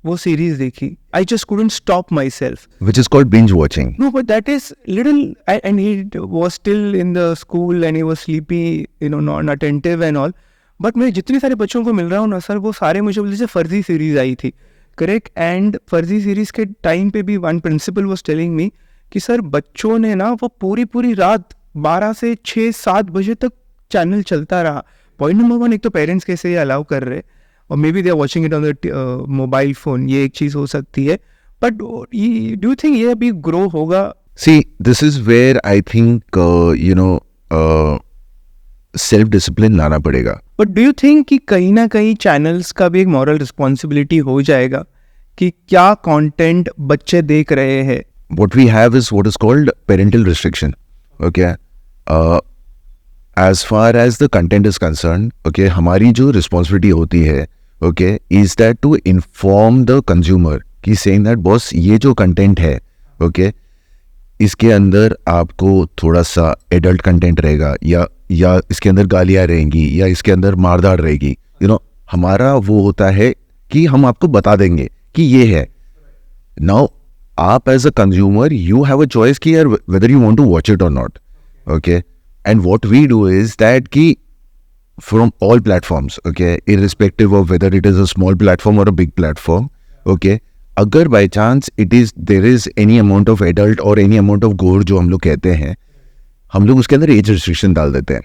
Speaker 2: वो सीरीज देखी. I just couldn't stop myself.
Speaker 1: Which is called binge watching.
Speaker 2: No, but that is little, and he was still in the school and he was sleepy, not attentive and all. But मैं जितने सारे बच्चों को मिल रहा हूँ ना sir, वो सारे मुझे बोलते थे फर्जी सीरीज आई थी. करेक्ट. एंड फर्जी सीरीज के टाइम पे भी one principal was telling me कि सर बच्चों ने ना वो पूरी रात 12 से 6-7 बजे तक चैनल चलता रहा. पॉइंट नंबर 1, एक तो पेरेंट्स कैसे ये अलाउ कर रहे, और maybe they are watching it on the mobile phone. ये एक चीज़ हो सकती है. बट डू यू थिंक ये अभी ग्रो होगा?
Speaker 1: See, this is where I think self discipline लाना पड़ेगा.
Speaker 2: बट डू यू थिंक कि कहीं ना कहीं चैनल्स का भी एक मॉरल रिस्पॉन्सिबिलिटी हो जाएगा कि क्या कंटेंट बच्चे देख रहे हैं?
Speaker 1: What we have is what is called parental restriction. Okay, as far as the content is concerned, okay, हमारी जो responsibility होती है, okay, is that to inform the consumer कि saying that boss ये जो content है, okay, इसके अंदर आपको थोड़ा सा एडल्ट कंटेंट रहेगा या इसके अंदर गालियाँ रहेंगी या इसके अंदर मारधाड़ रहेगी. हमारा वो होता है कि हम आपको बता देंगे कि ये है. नाउ आप as a consumer you have a choice कि यार whether you want to watch it और not. Okay, and what we do is that कि from all platforms, okay, irrespective of whether it is a small platform और a big platform, okay, अगर by chance there is any amount of adult और any amount of gore जो हम लोग कहते हैं, हम लोग उसके अंदर एज रिस्ट्रिक्शन डाल देते हैं.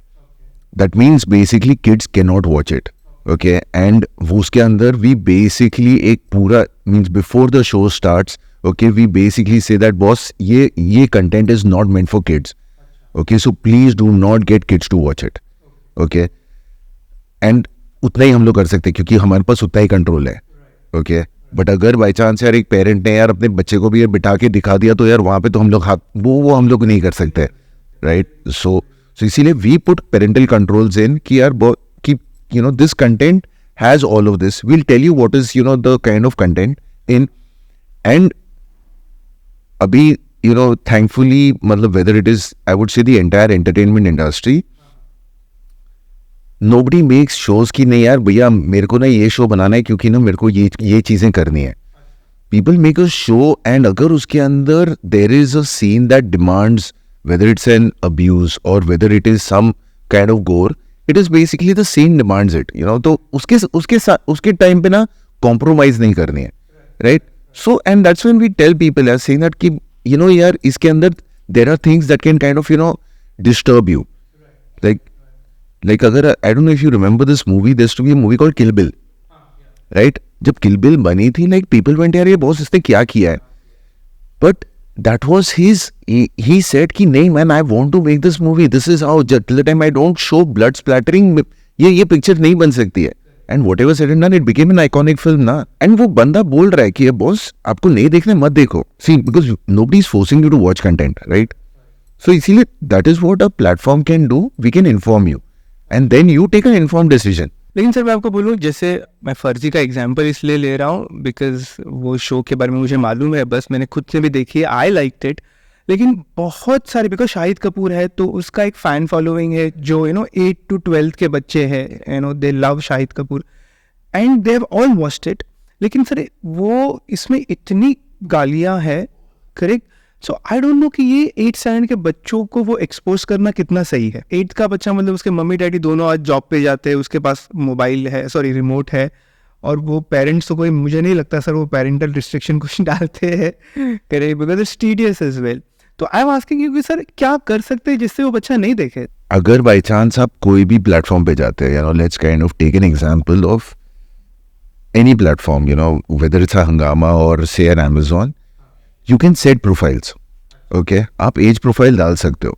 Speaker 1: That means basically kids can not watch it. Okay, and वो उसके अंदर वी बेसिकली एक पूरा means before the show starts, okay, we basically say that boss ये content is not meant for kids. Okay, so please do not get kids to watch it. Okay, and उतना ही हम लोग कर सकते हैं क्योंकि हमारे पास उतना ही कंट्रोल है. ओके, बट अगर बाई चांस यार एक पेरेंट ने यार अपने बच्चे को भी ये बिठा के दिखा दिया तो यार वहाँ पे तो हम लोग हाथ वो हम लोग नहीं कर सकते, राइट. सो इसीलिए we put parental controls in कि यार कि this content has all of this, we'll tell you what is the kind of content in. And अभी you know, thankfully, मतलब whether it is, I would say the entire entertainment industry, nobody makes shows कि नहीं यार भैया मेरे को ना ये शो बनाना है क्योंकि ना मेरे को ये चीज़ें करनी है. People make a show and अगर उसके अंदर there is a scene that demands whether it's an abuse or whether it is some kind of gore, it is basically the scene demands it, you know. तो उसके time पे ना compromise नहीं करनी है, right? So and that's when we tell people as saying that कि you know यार इसके अंदर there are things that can kind of, you know, disturb you, like अगर I don't know if you remember this movie, there used to be a movie called Kill Bill, right? जब Kill Bill बनी थी, like people went यार ये boss इसने क्या किया है, but that was his, he said कि नहीं man, I want to make this movie, this is how, till the time I don't show blood splattering, ये पिक्चर नहीं बन सकती है. And whatever said and done, it became an iconic film ना. And वो बंदा बोल रहा है कि ये बॉस आपको नहीं देखने मत देखो. See, because nobody is forcing you to watch content, right? So इसीलिए that is what a platform can do. We can inform you, and then you take an informed decision.
Speaker 2: लेकिन सर मैं आपको बोलूँ, जैसे मैं फर्जी का एग्जांपल इसलिए ले रहा हूँ बिकॉज वो शो के बारे में मुझे मालूम है, बस मैंने खुद से भी देखी है, आई लाइक्ड इट. लेकिन बहुत सारे, बिकॉज शाहिद कपूर है तो उसका एक फ़ैन फॉलोइंग है जो 8 to 12 के बच्चे हैं, दे love Shahid Kapoor and they have all watched it. लेकिन सर वो इसमें इतनी गालियाँ हैं, correct. So I don't no कि ये 8-7 के बच्चों को वो एक्सपोज करना कितना सही है. 8 का बच्चा मतलब उसके मम्मी डैडी दोनों आज जॉब पे जाते हैं, उसके पास मोबाइल है, सॉरी रिमोट है, और वो पेरेंट्स तो कोई, मुझे नहीं लगता सर वो पेरेंटल रिस्ट्रिक्शन कुछ डालते हैं, correct, because it's tedious as well. तो आई एम आस्किंग यू कि सर क्या कर सकते हैं जिससे वो बच्चा नहीं देखे.
Speaker 1: अगर बाई चांस आप कोई भी प्लेटफॉर्म पे जाते हैं, let's kind of take an example of any platform, whether it's a Hungama और say an Amazon, you can set profiles, okay? आप एज प्रोफाइल डाल सकते हो,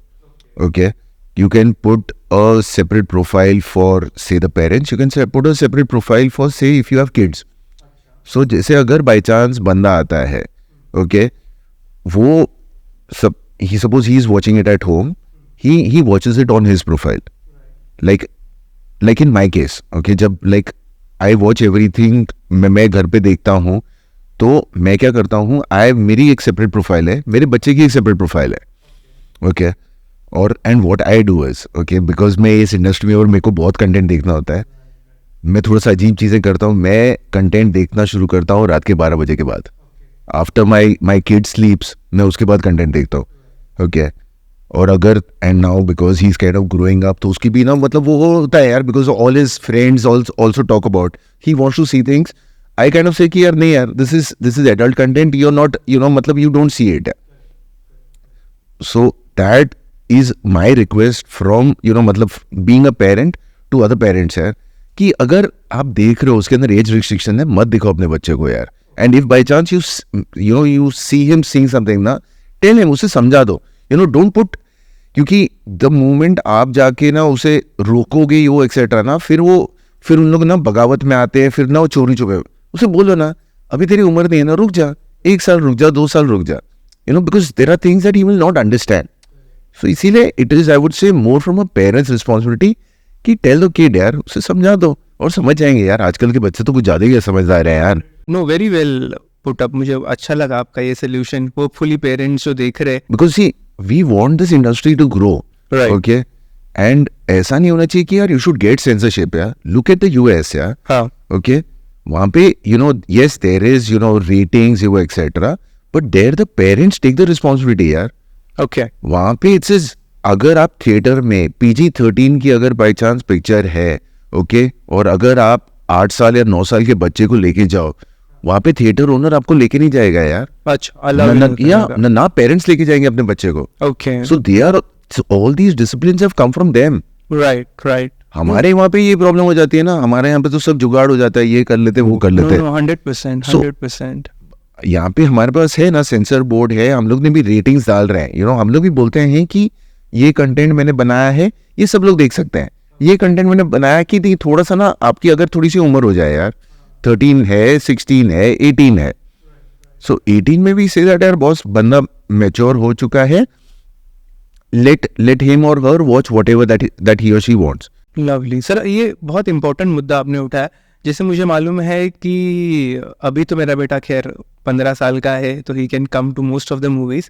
Speaker 1: okay? You can put a separate profile for say the parents, you can put a separate profile for say if you have kids. So जैसे अगर by chance बंदा आता है, okay, वो he suppose he is watching it at home, he watches it on his profile, like in my case, okay, जब like I watch everything, मैं घर पे देखता हूँ तो मैं क्या करता हूँ, मेरी एक सेपरेट प्रोफाइल है, मेरे बच्चे की एक सेपरेट प्रोफाइल है, ओके. और and what I do is, okay, because मैं इस इंडस्ट्री में और मेरे को बहुत कंटेंट देखना होता है, मैं थोड़ा सा अजीब चीज़ें करता हूँ. मैं कंटेंट देखना शुरू करता हूँ रात के 12 बजे के बाद, आफ्टर माई किड स्लीप्स, मैं उसके बाद कंटेंट देखता हूँ, ओके. और अगर and now because he is kind of growing up, तो उसकी भी ना मतलब वो होता है यार, because all his friends also talk about, he wants to see things. I kind of say कि यार नहीं यार, this is adult content, you're not, मतलब you don't see it. So that is my request from, मतलब being a parent to other parents यार, कि अगर आप देख रहे हो उसके अंदर एज रिस्ट्रिक्शन है, मत दिखाओ अपने बच्चे को यार. And if by chance you see him seeing something ना, tell him, उसे समझा दो, don't put, क्योंकि the moment आप जाके ना उसे रोकोगे यो एक्सेट्रा ना, फिर उन लोग ना बगावत में आते हैं, फिर ना वो चोरी छुपे. उसे बोलो ना अभी तेरी उम्र नहीं है ना, रुक जा, 1 साल रुक जा, 2 साल रुक जा, because there are things that he will not understand. So इसीलिए it is, I would say, more from a parents responsibility कि टेल दो किड यार, उसे समझा दो और समझ जाएंगे यार. आजकल के बच्चे तो कुछ ज्यादा ही समझदार है यार.
Speaker 2: No, very well put up, मुझे अच्छा लगा आपका ये सोल्यूशन. होपफुली पेरेंट्स जो देख रहे,
Speaker 1: because see we want this industry to grow, okay, and ऐसा नहीं होना चाहिए कि यार यू शुड गेट सेंसरशिप यार. लुक एट द US यार,
Speaker 2: हाँ,
Speaker 1: ओके, वहाँ पे yes there is ratings etc, but there the parents take the responsibility यार.
Speaker 2: ओके,
Speaker 1: वहाँ पे इट्स इज, अगर आप थिएटर में PG-13 की अगर बाई चांस पिक्चर है, ओके, और अगर आप 8 साल या 9 साल के बच्चे को लेके जाओ, वहाँ पे थिएटर ओनर आपको लेके नहीं जाएगा यार.
Speaker 2: अच्छा,
Speaker 1: ना पेरेंट्स लेके जाएंगे अपने बच्चे को.
Speaker 2: Okay,
Speaker 1: so they are, all these disciplines have come from them.
Speaker 2: Right.
Speaker 1: हमारे वहाँ पे ये प्रॉब्लम हो जाती है ना, हमारे यहाँ पे तो सब जुगाड़ हो जाता है, ये कर लेते वो कर लेते.
Speaker 2: 100%.
Speaker 1: यहाँ पे हमारे पास है ना सेंसर बोर्ड है, हम लोग ने भी रेटिंग्स डाल रहे हैं, हम लोग भी बोलते हैं कि ये कंटेंट मैंने बनाया है, ये सब लोग देख सकते हैं. ये कंटेंट मैंने बनाया कि थोड़ा सा ना आपकी अगर थोड़ी सी उम्र हो जाए यार, 13 है, 16 है, 18 है, सो 18 में भी से दैट यार बॉस बंदा मैच्योर हो चुका है, let him or her watch whatever that he or she wants.
Speaker 2: Lovely sir, ये बहुत इंपॉर्टेंट मुद्दा आपने उठाया. जैसे मुझे मालूम है कि अभी तो मेरा बेटा खैर 15 साल का है, तो he can come to most of the movies,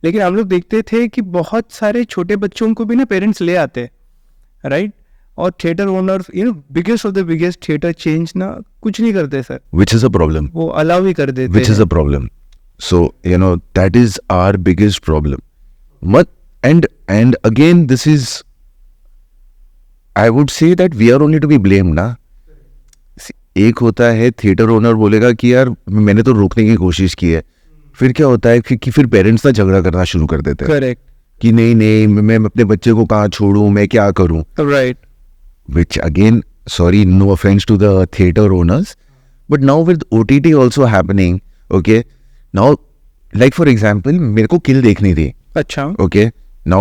Speaker 2: लेकिन हम लोग देखते थे कि बहुत सारे छोटे बच्चों को भी ना पेरेंट्स ले आते, राइट? और theatre owner biggest of the biggest theatre change ना कुछ नहीं करते sir,
Speaker 1: which is a problem.
Speaker 2: वो अलाउ ही कर देते
Speaker 1: Which is a problem. So that is our biggest problem. But and again, this is, I would say that we are only to be blamed ना. एक होता है theatre owner बोलेगा कि यार मैंने तो रोकने की कोशिश की है, फिर क्या होता है कि फिर पेरेंट्स ना झगड़ा करना शुरू कर देते हैं
Speaker 2: करेक्ट,
Speaker 1: कि नहीं मैं अपने बच्चे को कहाँ छोड़ूं, मैं क्या करूं.
Speaker 2: Right,
Speaker 1: Which again, sorry, no offense to the theater owners, but now with OTT also happening, okay, now like for example मेरे को किल देखनी थी,
Speaker 2: अच्छा,
Speaker 1: okay, now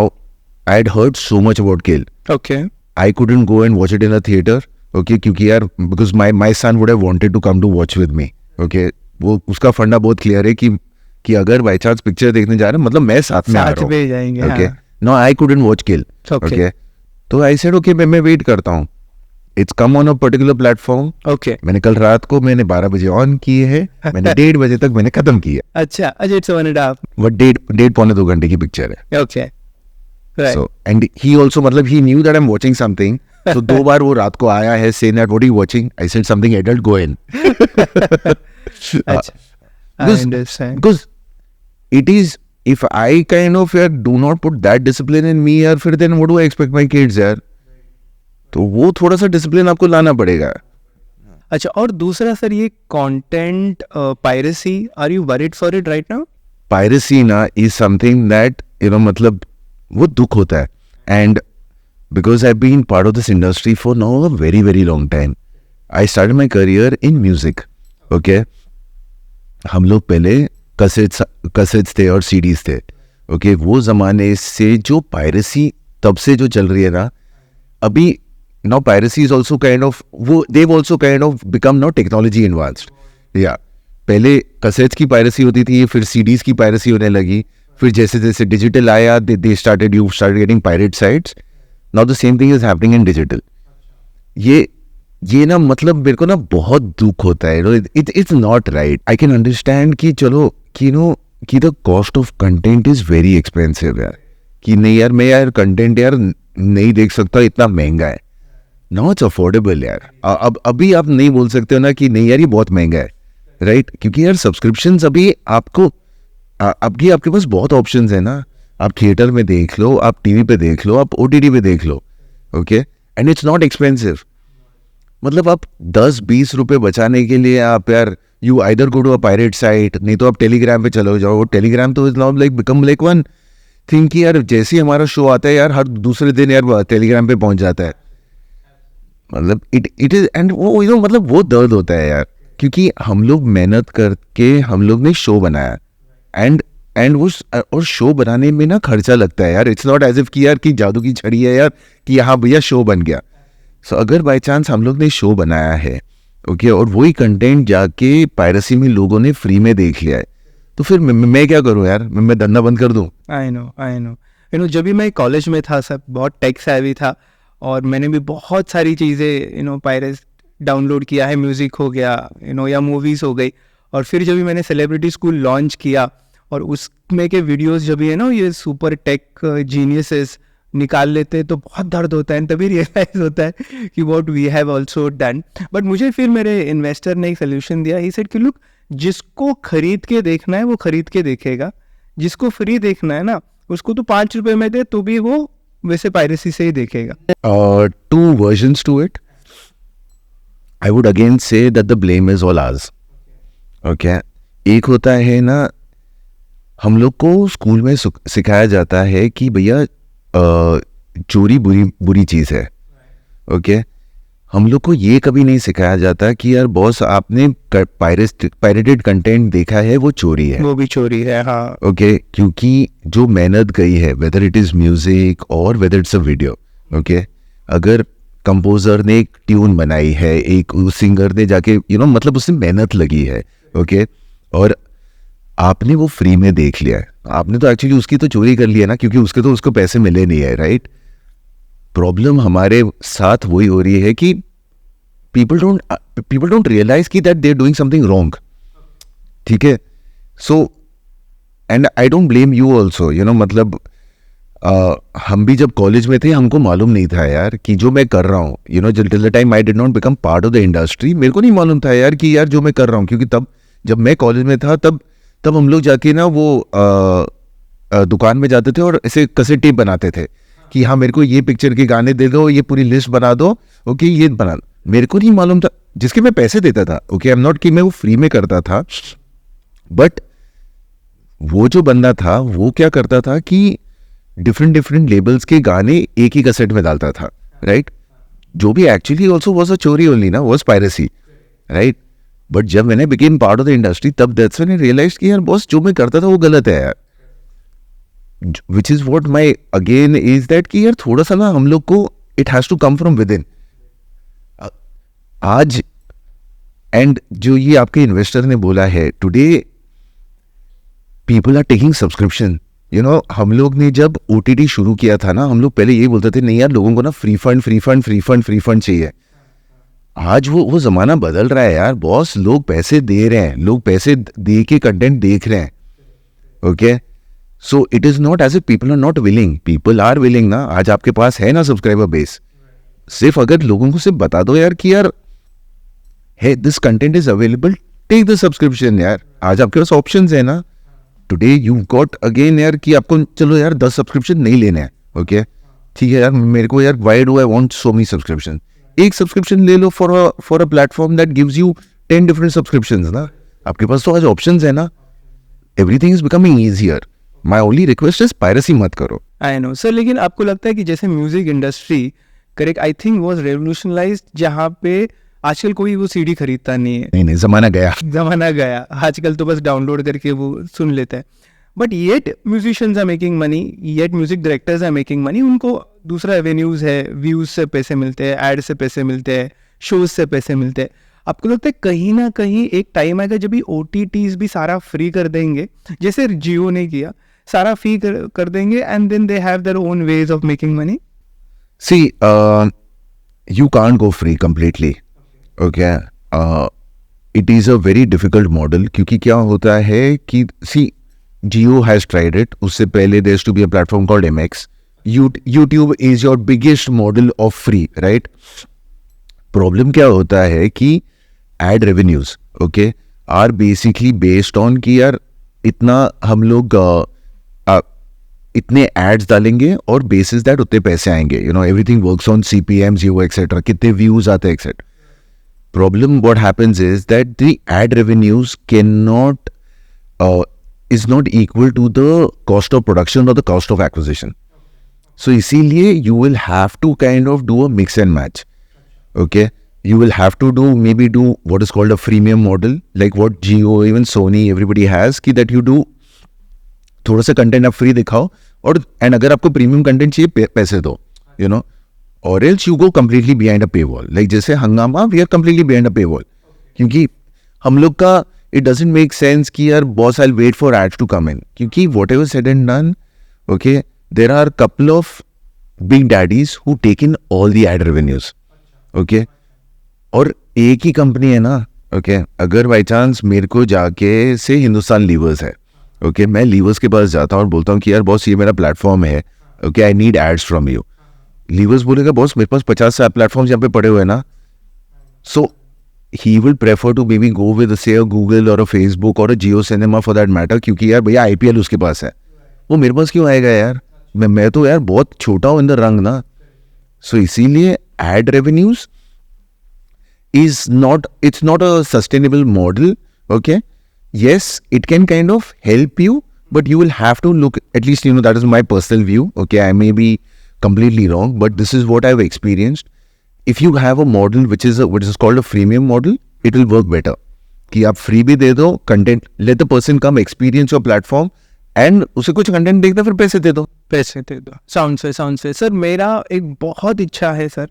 Speaker 1: I had heard so much about kill.
Speaker 2: Okay,
Speaker 1: I couldn't go and watch it in a theater, okay, क्योंकि यार because my son would have wanted to come to watch with me, okay, वो उसका फंडा बहुत clear है कि अगर by chance picture देखने जा रहे हैं मतलब मैं साथ में आ
Speaker 2: साथ
Speaker 1: रहा हूँ,
Speaker 2: में जाएंगे,
Speaker 1: okay,
Speaker 2: हाँ,
Speaker 1: now I couldn't watch kill,
Speaker 2: Okay.
Speaker 1: okay, तो आई सेड ओके मैं वेट करता हूँ. It's come on a particular platform.
Speaker 2: Okay,
Speaker 1: मैंने कल रात को 12 बजे ऑन किए हैं, मैंने 1:30 बजे तक मैंने खत्म किया.
Speaker 2: अच्छा, इट्स 1.5,
Speaker 1: बट 1.5 पौने 2 घंटे की पिक्चर है.
Speaker 2: Okay, right,
Speaker 1: so and he also मतलब he knew that I am watching something. तो 2 बार वो रात को आया है say that what are you watching. I said something adult, go in.
Speaker 2: अच्छा, I understand,
Speaker 1: because it is, if I kind of do not put that discipline in me यार, फिर then what do I expect my kids यार. तो वो थोड़ा सा discipline आपको लाना पड़ेगा.
Speaker 2: अच्छा, और दूसरा सर ये content piracy, are you worried for it right now?
Speaker 1: Piracy ना इज समथिंग दैट मतलब वो दुख होता है. And because I been part of this industry for now a very very long time. I started my career in music, okay. हम लोग पहले cassettes थे और सीडीज थे, ओके. वो जमाने से जो पायरेसी तब से जो चल रही है ना, अभी now piracy is also kind of, they've also kind of become now technology advanced. Yeah, पहले कैसेट्स की पायरेसी होती थी, फिर सीडीज की पायरेसी होने लगी, फिर जैसे जैसे डिजिटल आया you started getting pirate sites. Now the same thing is happening in digital. ये ना मतलब मेरे को ना बहुत दुख होता है. It's not right. I can understand कि चलो कि the cost of content is very expensive यार, कि नहीं यार मैं यार कंटेंट यार नहीं देख सकता, इतना महंगा है. Now it's affordable यार. अब अभी आप नहीं बोल सकते हो ना कि नहीं यार ये बहुत महंगा है, राइट? क्योंकि यार सब्सक्रिप्शंस अभी आपको अभी आपके पास बहुत ऑप्शंस है ना. आप थिएटर में देख लो, आप टीवी पे देख लो, आप OTT पे देख लो, okay. And it's not expensive. मतलब आप 10-20 रुपए बचाने के लिए आप यार you either go to a pirate site, नहीं तो आप टेलीग्राम पे चलो जाओ. टेलीग्राम तो is now like become like one thing कि यार जैसे ही हमारा शो आता है यार हर दूसरे दिन यार टेलीग्राम पे पहुंच जाता है. मतलब इट इज एंड वो मतलब वो दर्द होता है यार, क्योंकि हम लोग मेहनत करके हम लोग ने शो बनाया एंड वो और शो बनाने में ना खर्चा लगता है यार. इट्स नॉट एज इफ कि यार की जादू की छड़ी है यार कि हाँ भैया शो बन गया. सो अगर बाय चांस हम लोग ने शो बनाया है, ओके, और वही कंटेंट जाके पायरेसी में लोगों ने फ्री में देख लिया है, तो फिर मैं क्या करूं यार, मैं धंधा बंद कर दूं.
Speaker 2: आई नो जब भी मैं कॉलेज में था सर, बहुत टेक सेवी था और मैंने भी बहुत सारी चीज़ें पायरेट डाउनलोड किया है. म्यूज़िक हो गया या मूवीज़ हो गई. और फिर जब भी मैंने सेलिब्रिटी स्कूल लॉन्च किया और उसमें के वीडियोस जब भी है ना ये सुपर टेक जीनियसेस निकाल लेते हैं तो बहुत दर्द होता है. तभी रियलाइज होता है कि what we have also done. But मुझे फिर मेरे इन्वेस्टर ने एक सोल्यूशन दिया. ही सेड कि लुक, जिसको खरीद के देखना है वो खरीद के देखेगा, जिसको फ्री देखना है ना उसको तो 5 रुपए में दे तो भी वो वैसे पायरेसी से ही देखेगा.
Speaker 1: Two versions to it. I would again say that the blame is all ours. Okay. एक होता है ना, हम लोग को स्कूल में सिखाया जाता है कि भैया चोरी बुरी चीज़ है, ओके. हम लोग को ये कभी नहीं सिखाया जाता कि यार बॉस आपने पायरेटेड कंटेंट देखा है वो चोरी है,
Speaker 2: वो भी चोरी है, हाँ,
Speaker 1: ओके. क्योंकि जो मेहनत गई है, वेदर इट इज़ म्यूजिक और weather it's a video, okay. अगर कंपोजर ने एक ट्यून बनाई है, एक सिंगर ने जाके मतलब उससे मेहनत लगी है, ओके, और आपने वो फ्री में देख लिया है, आपने तो एक्चुअली उसकी तो चोरी कर लिया ना, क्योंकि उसको पैसे मिले नहीं है, राइट. प्रॉब्लम हमारे साथ वही हो रही है कि पीपल डोंट रियलाइज कि that they are doing something wrong, ठीक है. So and I don't blame you also, you know, मतलब हम भी जब कॉलेज में थे हमको मालूम नहीं था यार कि जो मैं कर रहा हूँ, you know, till the time I did not become part of the industry, मेरे को नहीं मालूम था यार कि यार जो मैं कर रहा हूँ, क्योंकि तब जब मैं कॉलेज में था तब हम लोग जाके ना वो दुकान में जाते थे और ऐसे कैसेट टेप बनाते थे कि हाँ मेरे को ये पिक्चर के गाने दे दो, ये पूरी लिस्ट बना दो, ओके ये बना दो। मेरे को नहीं मालूम था, जिसके मैं पैसे देता था, ओके आई एम नॉट कि मैं वो फ्री में करता था, बट वो जो बंदा था वो क्या करता था कि डिफरेंट लेबल्स के गाने एक ही कैसेट में डालता था, राइट? जो भी एक्चुअली ऑल्सो वॉज अ चोरी ओनली ना, वॉज पायरेसी, राइट? बट जब मैंने became part of the industry तब दैट्स व्हेन आई रियलाइज्ड कि यार बॉस जो मैं करता था वो गलत है यार, which is what my again is that कि यार थोड़ा सा ना हम लोग को it has to come from within आज। एंड जो ये आपके इन्वेस्टर ने बोला है today people are taking subscription, you know, हम लोग ने जब OTT शुरू किया था ना, हम लोग पहले यही बोलते थे नहीं यार लोगों को ना फ्री फंड चाहिए। आज वो जमाना बदल रहा है यार बॉस, लोग पैसे दे रहे हैं, लोग पैसे दे के कंटेंट देख रहे हैं, okay? So it is not as if people are not willing, people are willing ना। आज आपके पास है ना सब्सक्राइबर बेस, सिर्फ अगर लोगों को सिर्फ बता दो यार कि यार है this content is available, take the subscription यार। आज आपके पास ऑप्शंस है ना, टुडे यू गॉट अगेन यार कि आपको चलो यार 10 सब्सक्रिप्शन नहीं लेने हैं, ओके ठीक है यार, मेरे को यार why do I want so many subscription, एक सब्सक्रिप्शन ले लो for a platform that gives you 10 different subscriptions ना। आपके पास तो आज ऑप्शंस है ना, everything is becoming easier. My only request is piracy मत करो।
Speaker 2: आई नो सर, लेकिन आपको लगता है कि जैसे music industry correct I think was revolutionalised, जहाँ पे आजकल कोई वो सीडी खरीदता नहीं है,
Speaker 1: नहीं जमाना गया,
Speaker 2: जमाना गया, आजकल तो बस डाउनलोड करके वो सुन लेते हैं। But yet musicians are making money, yet music directors are making money, उनको दूसरा एवेन्यूज है, व्यूज से पैसे मिलते हैं, एड से पैसे मिलते हैं, शोज से पैसे मिलते हैं। आपको लगता है कहीं ना कहीं एक टाइम आएगा जब भी OTTs भी सारा फ्री कर देंगे, जैसे जियो ने किया, सारा फ्री कर देंगे and then they have their own ways of making money?
Speaker 1: See you can't go free completely, okay? It is a very difficult model, क्योंकि क्या होता है कि see Jio has tried it, उससे पहले there used to be a platform called MX. YouTube is your biggest model of free, right? Problem क्या होता है कि ad revenues, okay, are basically based on कि यार इतना हम लोग इतने एड्स डालेंगे और बेसिस दैट उतने पैसे आएंगे, you know, everything works on CPM, geo etcetera, कितने व्यूज आते हैं etcetera. Problem what happens is that the ad revenues can not is not equal to the cost of production और the cost of acquisition. So इसीलिए you will have to kind of do a mix and match, okay? You will have to maybe do what is called a freemium model, like what Jio, even Sony, everybody has, कि that you do थोड़ा सा content आप free दिखाओ और and अगर आपको premium content चाहिए पैसे दो, यू नो, और else you go completely behind a paywall. Like जैसे Hungama, we are completely behind a paywall, क्योंकि हम लोग का इट डजंट मेक सेंस कि यार boss I wait for ads to come in, क्योंकि whatever said and done, okay, there are couple of big daddies who take in all the ad revenues, okay? और एक ही company है ना, okay? अगर by chance मेरे को जाके से हिंदुस्तान लीवर्स है, ओके, मैं लीवर्स के पास जाता हूँ और बोलता हूँ कि यार बॉस ये मेरा प्लेटफॉर्म है, okay, I need ads from you. Levers बोलेगा बॉस मेरे पास 50 प्लेटफॉर्म्स यहाँ पे पड़े हुए हैं ना, so he will prefer to maybe go with say a Google और अ फेसबुक और a Jio cinema for that matter, क्योंकि यार भैया IPL उसके पास है, वो मेरे पास क्यों आएगा यार, मैं तो यार बहुत छोटा हूँ इन द रंग ना। सो इसीलिए ad revenues is not, it's not a sustainable model, okay? Yes, it can kind of help you, but you will have to look, at least, you know, that is my personal view, okay? I may be completely wrong, but this is what I've experienced. If you have a model which is called a freemium model, it will work better. कि आप free भी दे दो content, let the person come experience your platform, and उसे कुछ content देखना फिर पैसे दे दो,
Speaker 2: पैसे दे दो। साउंड से सर, मेरा एक बहुत इच्छा है सर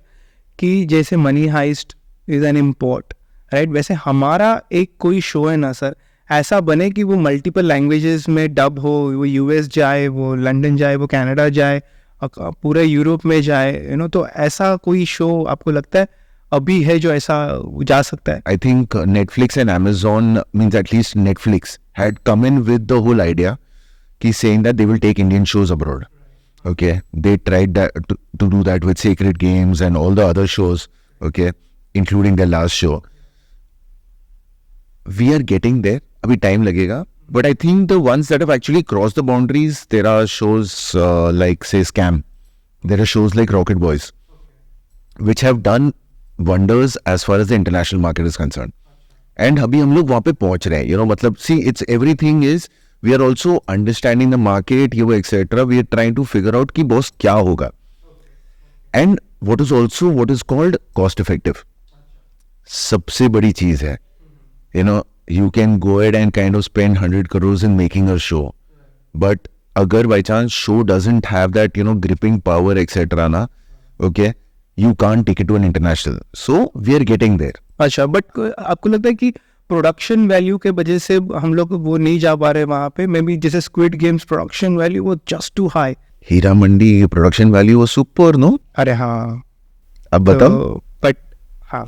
Speaker 2: कि जैसे Money Heist is an import, right, वैसे हमारा एक कोई शो है ना सर, ऐसा बने कि वो मल्टीपल लैंग्वेजेस में डब हो, वो US जाए, वो लंदन जाए, वो कनाडा जाए, पूरे यूरोप में जाए, यू नो, तो ऐसा कोई शो आपको लगता है अभी है जो ऐसा जा सकता है?
Speaker 1: I think Netflix and Amazon, means at least Netflix had come in with the whole idea, ki saying that they will take Indian shows abroad. Okay, they tried that to do that with Sacred Games and all the other shows. Okay, including their last show. We are getting there. Abhi time lagega. But I think the ones that have actually crossed the boundaries, there are shows like say Scam. There are shows like Rocket Boys, which have done wonders as far as the international market is concerned. And अभी हम लोग वहाँ पे पहुँच रहे हैं. You know, मतलब see, it's everything is we are also understanding the market, ये वो etc. We are trying to figure out कि boss क्या होगा. And what is called cost effective. सबसे बड़ी चीज है. You know, you can go ahead and kind of spend 100 crores in making a show, but agar by chance show doesn't have that, you know, gripping power etc. na, okay, you can't take it to an international. So we are getting there.
Speaker 2: अच्छा, but आपको लगता है कि production value के वजह से हम लोग वो नहीं जा पा रहे वहाँ पे? मे बी जैसे स्क्विड गेम्स प्रोडक्शन वैल्यू वो just too high.
Speaker 1: Heera Mandi production value was super, no?
Speaker 2: अरे हाँ,
Speaker 1: अब बताओ.
Speaker 2: बट हाँ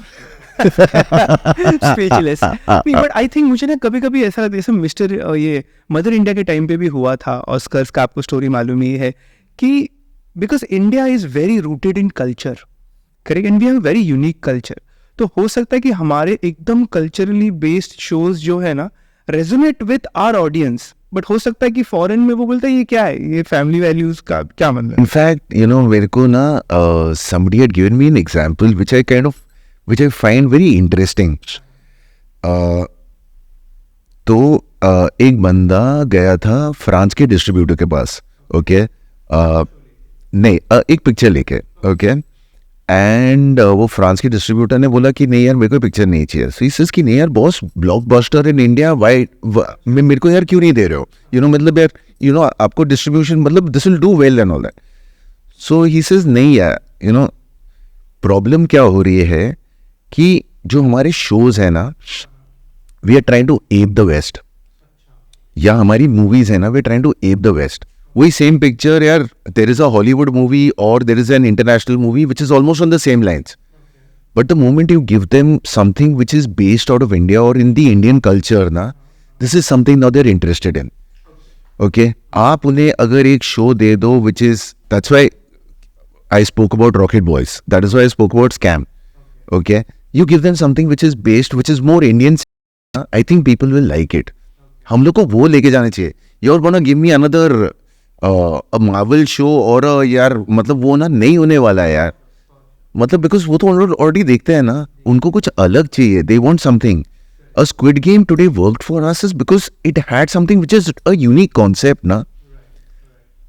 Speaker 2: स्पीचलेस. बट आई थिंक मुझे ना कभी कभी ऐसा लगता है, जैसे मिस्टर ये मदर इंडिया के टाइम पे भी हुआ था ऑस्कर्स का, आपको स्टोरी मालूम ही है कि because India is very rooted in culture, correct, and we have very unique culture. तो हो सकता है कि हमारे एकदम कल्चरली बेस्ड शोज जो है ना resonate with our audience, but हो सकता है कि फॉरेन में वो बोलता है ये क्या है, ये फैमिली वैल्यूज का क्या मतलब.
Speaker 1: In fact, you know, मेरे को ना somebody had given me an example which I find very interesting. तो एक बंदा गया था फ्रांस के डिस्ट्रीब्यूटर के पास, ओके, नहीं एक पिक्चर लेके, ओके, एंड वो फ्रांस के डिस्ट्रीब्यूटर ने बोला कि नहीं यार मेरे को पिक्चर नहीं चाहिए. सो ही सेज कि नहीं यार boss, blockbuster in India, why मेरे को यार क्यों नहीं दे रहे हो, यू नो, मतलब यार यू नो आपको डिस्ट्रीब्यूशन मतलब this will do well and all that. So he says नहीं यार, यू नो प्रॉब्लम क्या हो रही है कि जो हमारे शोज है ना, we are trying to ape the west, या हमारी मूवीज है ना, we are trying to ape the west. वही सेम पिक्चर यार, there is a Hollywood movie और there is an international movie which is almost on the same lines, but the moment you give them something which is based out of India और in the Indian culture ना, this is something now they are interested in. Okay, आप उन्हें अगर एक show दे दो which is, that's why I spoke about Rocket Boys. That is why I spoke about Scam. Okay, you give them something which is based, which is more Indian. I think people will like it. हम लोग को वो लेके जाने चाहिए. You're gonna give me another a Marvel show और यार मतलब वो ना नहीं होने वाला है यार. मतलब because वो तो already देखते हैं ना, उनको कुछ अलग चाहिए. They want something. A Squid Game today worked for us is because it had something which is a unique concept ना.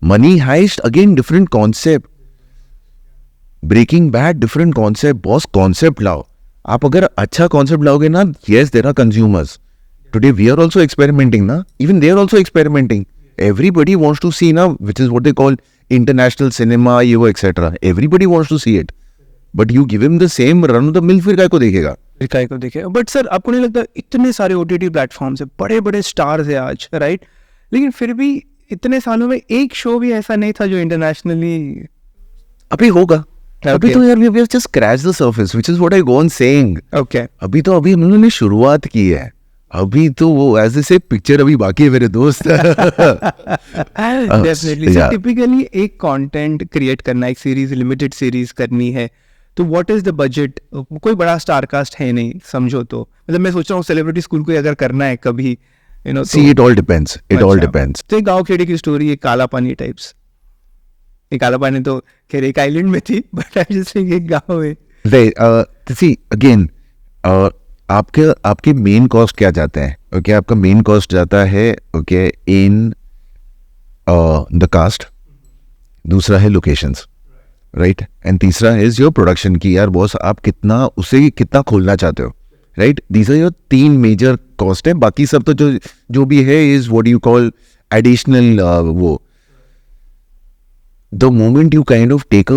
Speaker 1: Money Heist again different concept. Breaking bad different concept. Boss concept लाओ. आप अगर अच्छा concept लाओगे ना, yes there are consumers. Today we are also experimenting ना, even they are also experimenting. Everybody wants to see ना, which is what they call international cinema, ये वो etcetera. Everybody wants to see it, but you give him the same run of the mill, फिर काय को देखेगा.
Speaker 2: But sir आपको नहीं लगता इतने सारे OTT प्लेटफॉर्म्स है, बड़े बड़े स्टार्स है आज, राइट, लेकिन फिर भी इतने सालों में एक शो भी ऐसा नहीं था जो इंटरनेशनली
Speaker 1: अभी होगा. अभी तो यार we have just scratched the surface, which is what I go on saying.
Speaker 2: Okay.
Speaker 1: अभी हम लोगों ने शुरुआत की है. अभी तो वो as they say पिक्चर अभी बाकी है मेरे दोस्त.
Speaker 2: Definitely. So typically एक कंटेंट क्रिएट करना, एक सीरीज, लिमिटेड सीरीज करनी है, तो व्हाट इज द बजट? कोई बड़ा स्टार कास्ट है नहीं समझो तो, मतलब मैं सोच रहा हूँ सेलिब्रिटी स्कूल को अगर करना है कभी, you know.
Speaker 1: See, it all depends. It all depends.
Speaker 2: तो गाँव खेड़ी की स्टोरी, एक काला पानी टाइप्स. काला पानी तो खैर एक आइलैंड में थी, बट आई जस्ट थिंक एक गांव में.
Speaker 1: सी अगेन, आपके मेन कॉस्ट क्या जाते हैं? ओके, आपका मेन कॉस्ट जाता है ओके इन द कास्ट, दूसरा है लोकेशंस, राइट, एंड तीसरा इज योर प्रोडक्शन की यार बॉस आप कितना खोलना चाहते हो, right. These are your 3 major cost है. बाकी सब तो जो भी है is what you call additional. वो the moment you kind of take a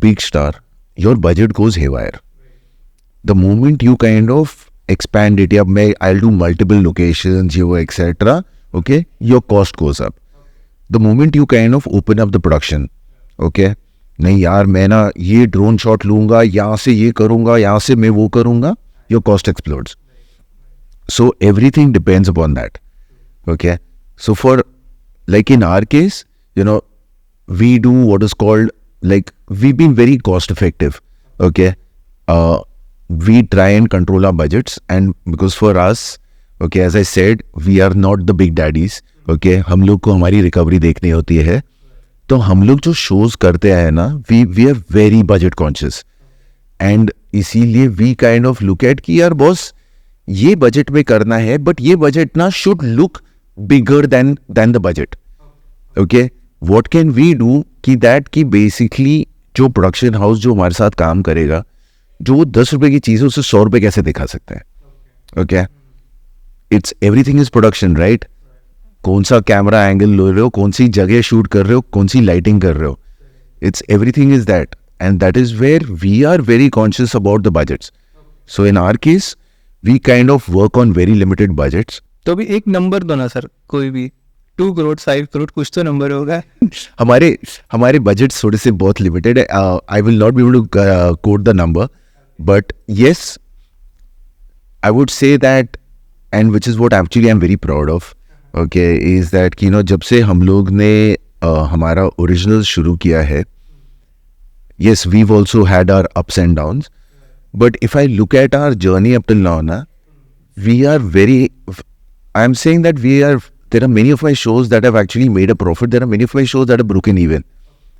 Speaker 1: big star, your budget goes haywire. The moment you kind of expand it, I'll do multiple locations, etc. Okay, your cost goes up. The moment you kind of open up the production, okay, नहीं यार मैं ना ये drone shot लूंगा, यहाँ से ये करूंगा, यहाँ से मैं वो करूंगा, your cost explodes. So everything depends upon that. Okay, so for like in our case, you know, we do what is called, like, we've been very cost effective. Okay, we try and control our budgets, and because for us, okay, as I said, we are not the big daddies. Okay, हम लोग को हमारी recovery देखनी होती है, तो हम लोग जो शोज करते हैं ना, we are very budget conscious, and इसीलिए we kind of look at कि यार बॉस, ये बजट में करना है, बट ये बजट ना should look bigger than the budget. Okay, what can we do कि दैट कि बेसिकली जो प्रोडक्शन हाउस जो हमारे साथ काम करेगा, जो वो 10 रुपए की चीज़ है उसे 100 रुपए कैसे दिखा सकते हैं. Okay, it's everything is production, right. कौन सा कैमरा एंगल ले रहे हो, कौन सी जगह शूट कर रहे हो, कौन सी लाइटिंग कर रहे हो, it's everything is that, and that is where we are very conscious about the budgets. So in our case we kind of work on very limited budgets.
Speaker 2: तो भी एक नंबर दो ना सर, कोई भी 2 करोड़ 5 करोड़ कुछ तो नंबर होगा.
Speaker 1: हमारे बजट थोड़े से बहुत लिमिटेड है. I will not be able to quote the number, but yes, I would say that, and which is what actually I am very proud of. Okay, is that कि जब से हम लोग ने हमारा ओरिजिनल शुरू किया है, yes, we've also had our ups and downs, but if I look at our journey up till now ना, we are very, I am saying that there are many of my shows that have actually made a profit. There are many of my shows that have broken even.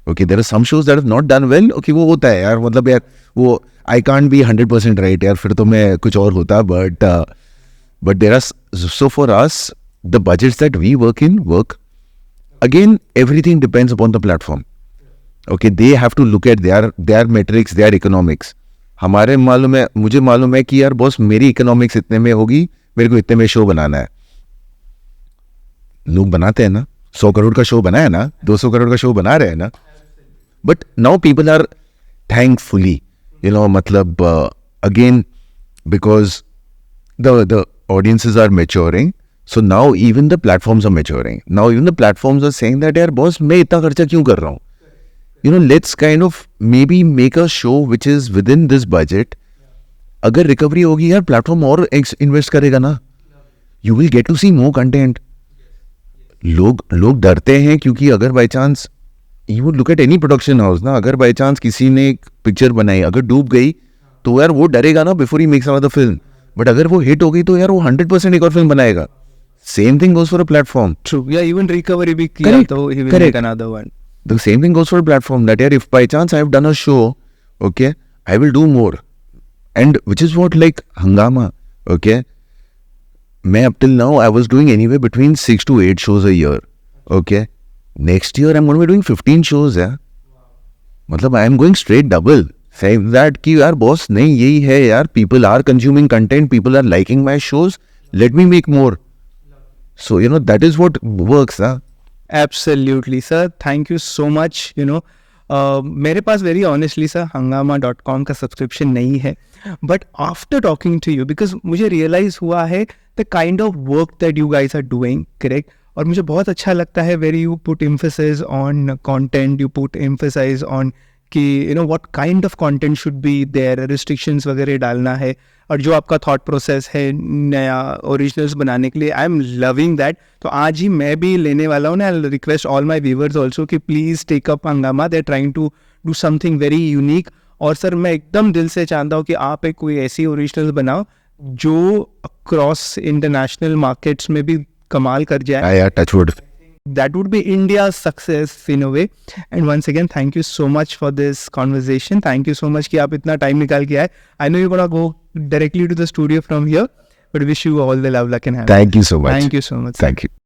Speaker 1: Okay, there are some shows that have not done well. Okay, वो होता है यार, मतलब यार वो I can't be 100% right यार, फिर तो मैं कुछ और होता. But there are, so for us, the budgets that we work in work. Again, everything depends upon the platform. Okay, they have to look at their metrics, their economics. हमारे मुझे मालूम है कि यार बॉस, मेरी इकोनॉमिक्स इतने में होगी, मेरे को इतने में शो बनाना है. लोग बनाते हैं ना, 100 करोड़ का शो बना है ना, 200 करोड़ का शो बना रहे हैं ना. But now people are thankfully, मतलब again, because the audiences are maturing, so now even the platforms are maturing. Now even the platforms are saying that यार बॉस, मैं इतना खर्चा क्यों कर रहा हूँ, let's kind of maybe make a show which is within this budget. अगर recovery होगी यार, प्लेटफॉर्म और इन्वेस्ट करेगा ना, you will get to see more content. लोग डरते हैं क्योंकि अगर by chance you would look at any production house ना, अगर बाई चांस किसी ने एक पिक्चर बनाई, अगर डूब गई तो यार वो डरेगा ना before he makes another film. But अगर वो हिट हो गई तो यार वो 100% एक और फिल्म बनाएगा. Same thing goes for a platform.
Speaker 2: True, या इवन रिकवरी भी किया तो he will make another one.
Speaker 1: The same thing goes for a platform, that if by chance I have done a show, okay, I will do more, and which is what, like Hungama, okay, मैं up till now I was doing anywhere between 6 to 8 shows a year. Okay, next year I'm going to be doing 15 shows. Yeah, मतलब I am going straight double. Saying that कि यार boss, नहीं यही है यार, people are consuming content, people are liking my shows, let me make more. So that is what works.
Speaker 2: Absolutely, sir. Thank you so much. मेरे पास very honestly sir hungama.com का subscription नहीं है, but after talking to you, because मुझे realise हुआ है the kind of work that you guys are doing, correct. और मुझे बहुत अच्छा लगता है very you put emphasis on content, you put emphasise on कि what kind of content should be there, restrictions वगैरह डालना है, और जो आपका थॉट प्रोसेस है नया ओरिजिनल्स बनाने के लिए, आई एम लविंग दैट. तो आज ही मैं भी लेने वाला हूँ ना. I request all my viewers also कि please take up Hungama. They are trying to do something very unique. और सर मैं एकदम दिल से चाहता हूँ कि आप एक कोई ऐसी ओरिजिनल्स बनाओ जो अक्रॉस इंटरनेशनल मार्केट्स में भी कमाल कर जाए.
Speaker 1: Touchwood.
Speaker 2: That would be India's success in a way. And once again, thank you so much for this conversation. Thank you so much कि आप इतना time निकाल के आए. I know you're gonna go directly to the studio from here, but wish you all the love, luck and happiness.
Speaker 1: Thank you so much.
Speaker 2: Thank you so much.
Speaker 1: Thank you.